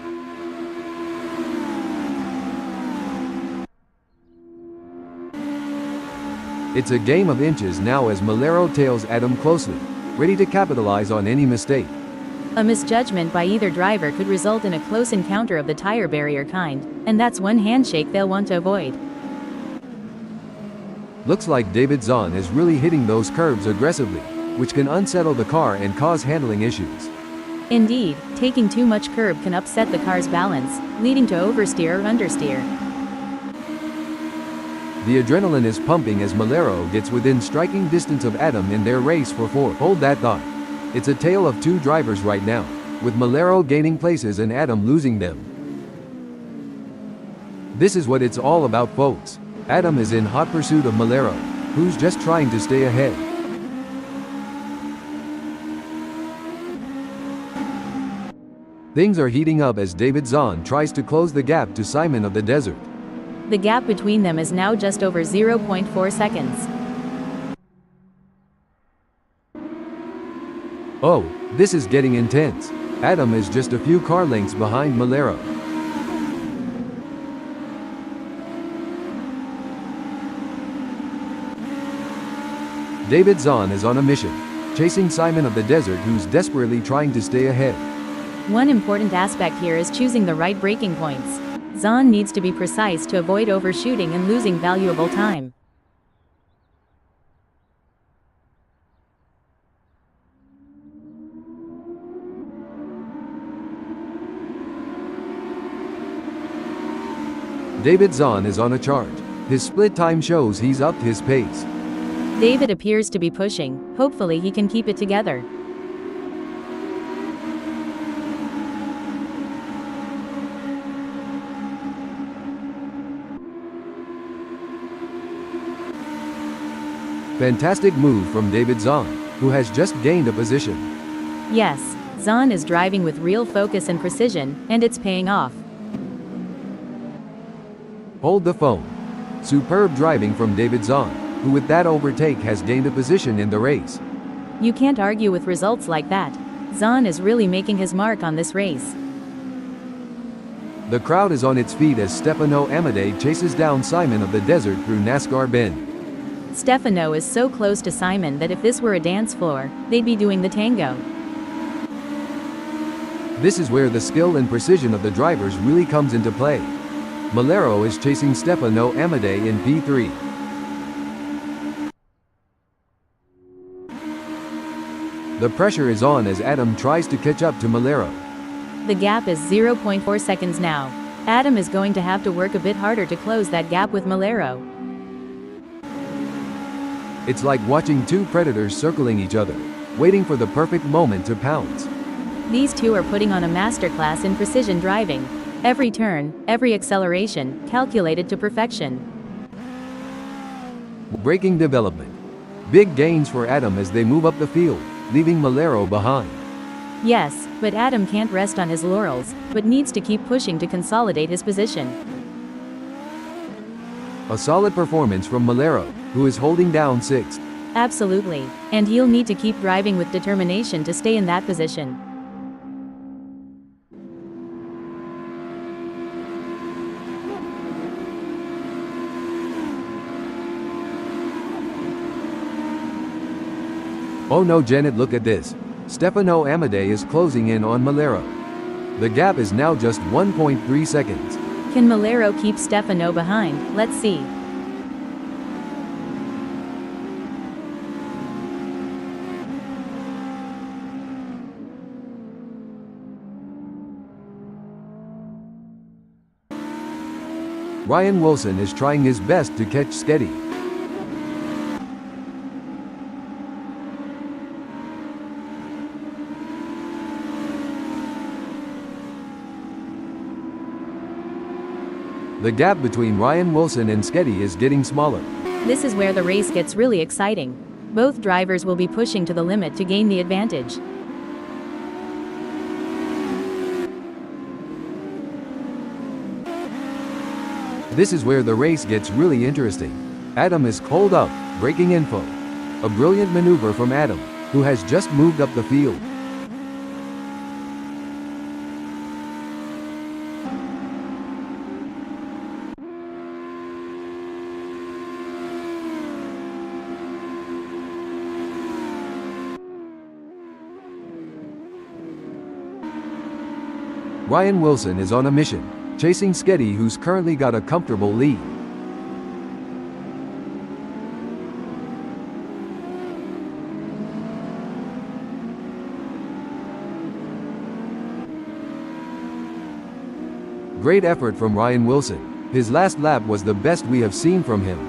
It's a game of inches now as Malero tails Adam closely, ready to capitalize on any mistake. A misjudgment by either driver could result in a close encounter of the tire barrier kind, and that's one handshake they'll want to avoid. Looks like David Zahn is really hitting those curbs aggressively, which can unsettle the car and cause handling issues. Indeed, taking too much curb can upset the car's balance, leading to oversteer or understeer. The adrenaline is pumping as Malero gets within striking distance of Adam in their race for 4th. Hold that thought. It's a tale of two drivers right now, with Malero gaining places and Adam losing them. This is what it's all about, folks. Adam is in hot pursuit of Malero, who's just trying to stay ahead. Things are heating up as David Zahn tries to close the gap to Simon of the Desert. The gap between them is now just over 0.4 seconds. Oh, this is getting intense. Adam is just a few car lengths behind Malero. David Zahn is on a mission, chasing Simon of the Desert, who's desperately trying to stay ahead. One important aspect here is choosing the right braking points. Zahn needs to be precise to avoid overshooting and losing valuable time. David Zahn is on a charge. His split time shows he's upped his pace. David appears to be pushing. Hopefully he can keep it together. Fantastic move from David Zahn, who has just gained a position. Yes, Zahn is driving with real focus and precision, and it's paying off. Hold the phone. Superb driving from David Zahn, who with that overtake has gained a position in the race. You can't argue with results like that. Zahn is really making his mark on this race. The crowd is on its feet as Stefano Amadei chases down Simon of the Desert through NASCAR Bend. Stefano is so close to Simon that if this were a dance floor, they'd be doing the tango. This is where the skill and precision of the drivers really comes into play. Malero is chasing Stefano Amadei in P3. The pressure is on as Adam tries to catch up to Malero. The gap is 0.4 seconds now. Adam is going to have to work a bit harder to close that gap with Malero. It's like watching two predators circling each other, waiting for the perfect moment to pounce. These two are putting on a masterclass in precision driving. Every turn, every acceleration, calculated to perfection. Braking development. Big gains for Adam as they move up the field, leaving Malero behind. Yes, but Adam can't rest on his laurels, but needs to keep pushing to consolidate his position. A solid performance from Malero, who is holding down 6th. Absolutely, and he'll need to keep driving with determination to stay in that position. Oh no, Janet, look at this. Stefano Amadei is closing in on Malero. The gap is now just 1.3 seconds. Can Malero keep Stefano behind? Let's see. Ryan Wilson is trying his best to catch steady. The gap between Ryan Wilson and Sketty is getting smaller. This is where the race gets really exciting. Both drivers will be pushing to the limit to gain the advantage. This is where the race gets really interesting. Adam is holed up, braking info. A brilliant maneuver from Adam, who has just moved up the field. Ryan Wilson is on a mission, chasing Sketty, who's currently got a comfortable lead. Great effort from Ryan Wilson. His last lap was the best we have seen from him.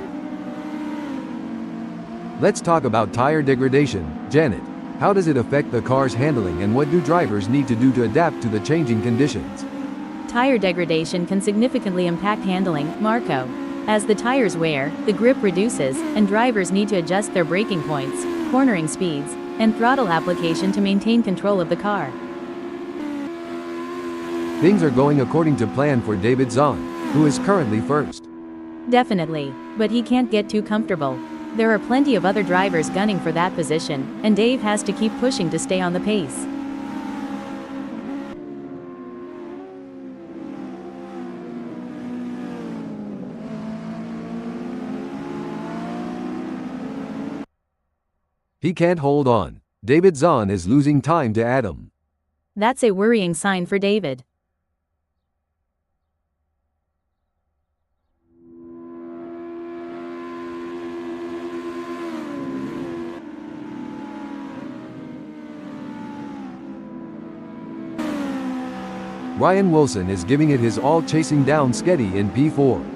Let's talk about tire degradation. Janet, how does it affect the car's handling, and what do drivers need to do to adapt to the changing conditions? Tire degradation can significantly impact handling, Marco. As the tires wear, the grip reduces, and drivers need to adjust their braking points, cornering speeds, and throttle application to maintain control of the car. Things are going according to plan for David Zahn, who is currently first. Definitely, but he can't get too comfortable. There are plenty of other drivers gunning for that position, and Dave has to keep pushing to stay on the pace. He can't hold on. David Zahn is losing time to Adam. That's a worrying sign for David. Ryan Wilson is giving it his all chasing down Sketty in P4.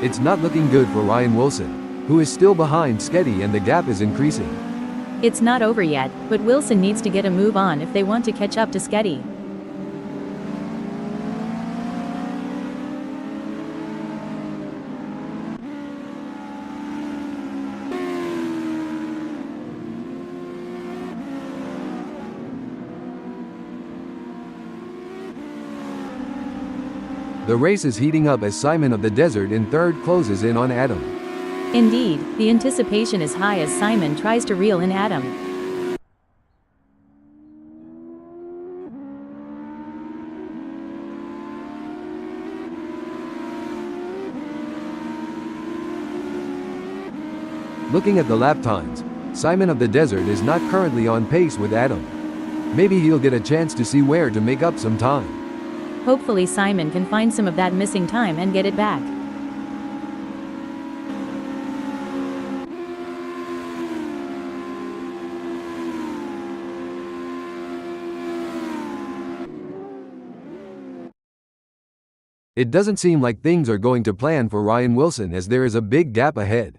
It's not looking good for Ryan Wilson, who is still behind Sketty, and the gap is increasing. It's not over yet, but Wilson needs to get a move on if they want to catch up to Sketty. The race is heating up as Simon of the Desert in third closes in on Adam. Indeed, the anticipation is high as Simon tries to reel in Adam. Looking at the lap times, Simon of the Desert is not currently on pace with Adam. Maybe he'll get a chance to see where to make up some time. Hopefully Simon can find some of that missing time and get it back. It doesn't seem like things are going to plan for Ryan Wilson, as there is a big gap ahead.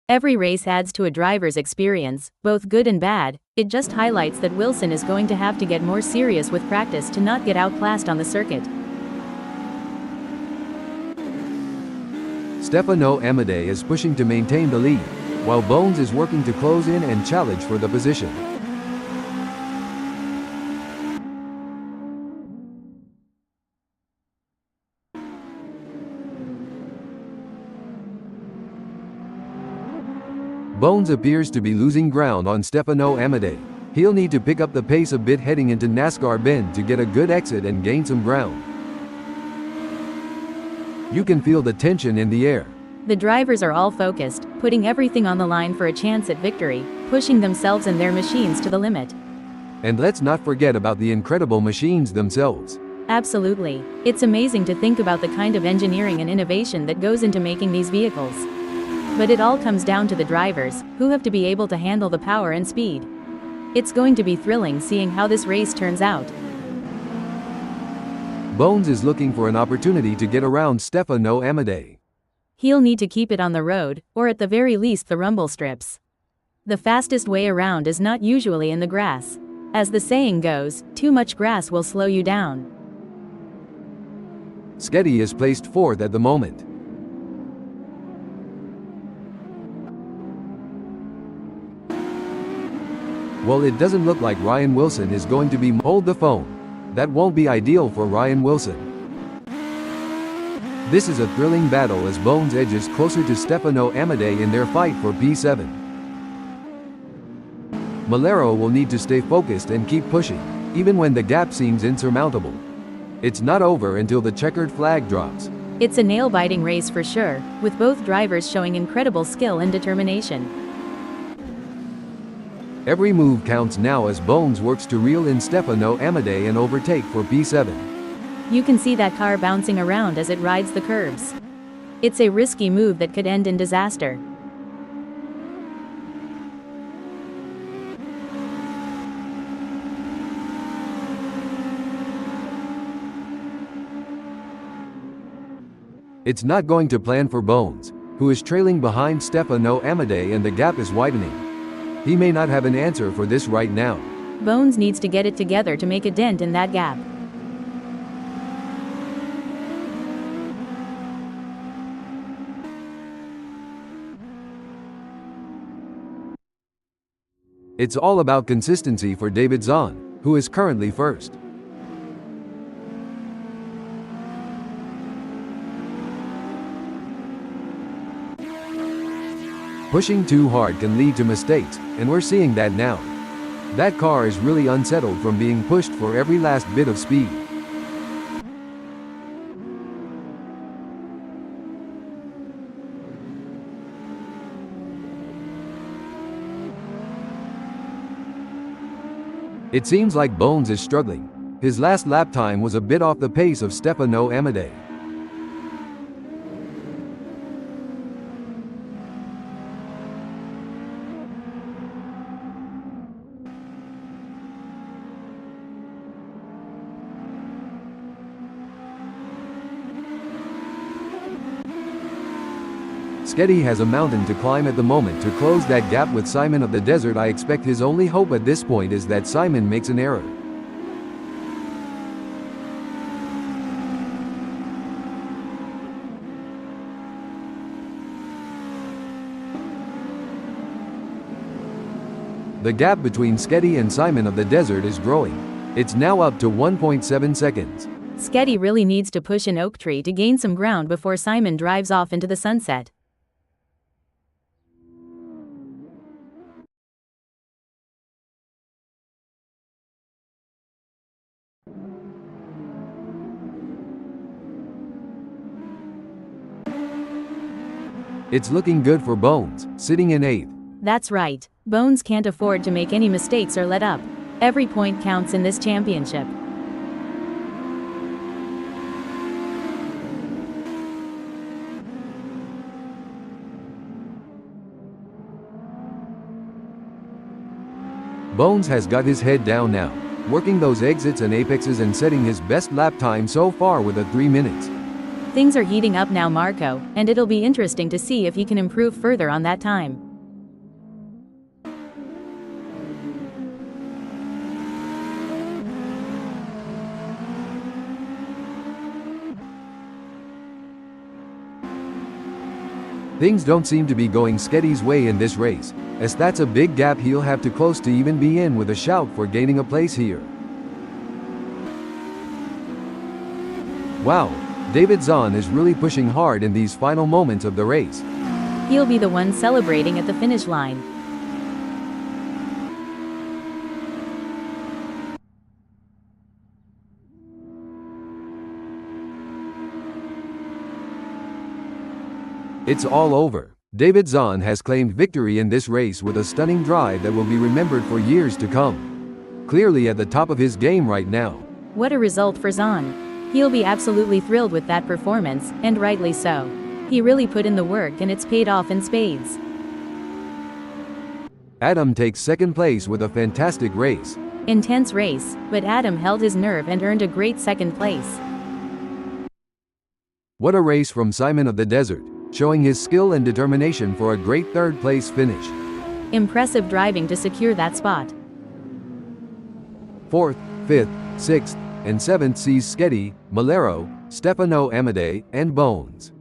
Every race adds to a driver's experience, both good and bad. It just highlights that Wilson is going to have to get more serious with practice to not get outclassed on the circuit. Stefano Amadei is pushing to maintain the lead, while Bones is working to close in and challenge for the position. Bones appears to be losing ground on Stefano Amadei. He'll need to pick up the pace a bit heading into NASCAR Bend to get a good exit and gain some ground. You can feel the tension in the air. The drivers are all focused, putting everything on the line for a chance at victory, pushing themselves and their machines to the limit. And let's not forget about the incredible machines themselves. Absolutely. It's amazing to think about the kind of engineering and innovation that goes into making these vehicles. But it all comes down to the drivers, who have to be able to handle the power and speed. It's going to be thrilling seeing how this race turns out. Bones is looking for an opportunity to get around Stefano Amadei. He'll need to keep it on the road, or at the very least the rumble strips. The fastest way around is not usually in the grass. As the saying goes, too much grass will slow you down. Sketty is placed fourth at the moment. Well, it doesn't look like Ryan Wilson is going to be hold the phone. That won't be ideal for Ryan Wilson. This is a thrilling battle as Bones edges closer to Stefano Amadei in their fight for P7. Malero will need to stay focused and keep pushing, even when the gap seems insurmountable. It's not over until the checkered flag drops. It's a nail-biting race for sure, with both drivers showing incredible skill and determination. Every move counts now as Bones works to reel in Stefano Amadei and overtake for P7. You can see that car bouncing around as it rides the curves. It's a risky move that could end in disaster. It's not going to plan for Bones, who is trailing behind Stefano Amadei, and the gap is widening. He may not have an answer for this right now. Bones needs to get it together to make a dent in that gap. It's all about consistency for David Zahn, who is currently first. Pushing too hard can lead to mistakes, and we're seeing that now. That car is really unsettled from being pushed for every last bit of speed. It seems like Bones is struggling. His last lap time was a bit off the pace of Stefano Amadei. Sketty has a mountain to climb at the moment to close that gap with Simon of the Desert. I expect his only hope at this point is that Simon makes an error. The gap between Sketty and Simon of the Desert is growing. It's now up to 1.7 seconds. Sketty really needs to push an oak tree to gain some ground before Simon drives off into the sunset. It's looking good for Bones, sitting in 8th. That's right. Bones can't afford to make any mistakes or let up. Every point counts in this championship. Bones has got his head down now, working those exits and apexes and setting his best lap time so far with a 3 minutes. Things are heating up now, Marco, and it'll be interesting to see if he can improve further on that time. Things don't seem to be going Sketty's way in this race, as that's a big gap he'll have to close to even be in with a shout for gaining a place here. Wow, David Zahn is really pushing hard in these final moments of the race. He'll be the one celebrating at the finish line. It's all over. David Zahn has claimed victory in this race with a stunning drive that will be remembered for years to come. Clearly at the top of his game right now. What a result for Zahn. He'll be absolutely thrilled with that performance, and rightly so. He really put in the work and it's paid off in spades. Adam takes second place with a fantastic race. Intense race, but Adam held his nerve and earned a great second place. What a race from Simon of the Desert, showing his skill and determination for a great third place finish. Impressive driving to secure that spot. 4th, 5th, 6th, and 7th sees Sketty, Malero, Stefano Amadei, and Bones.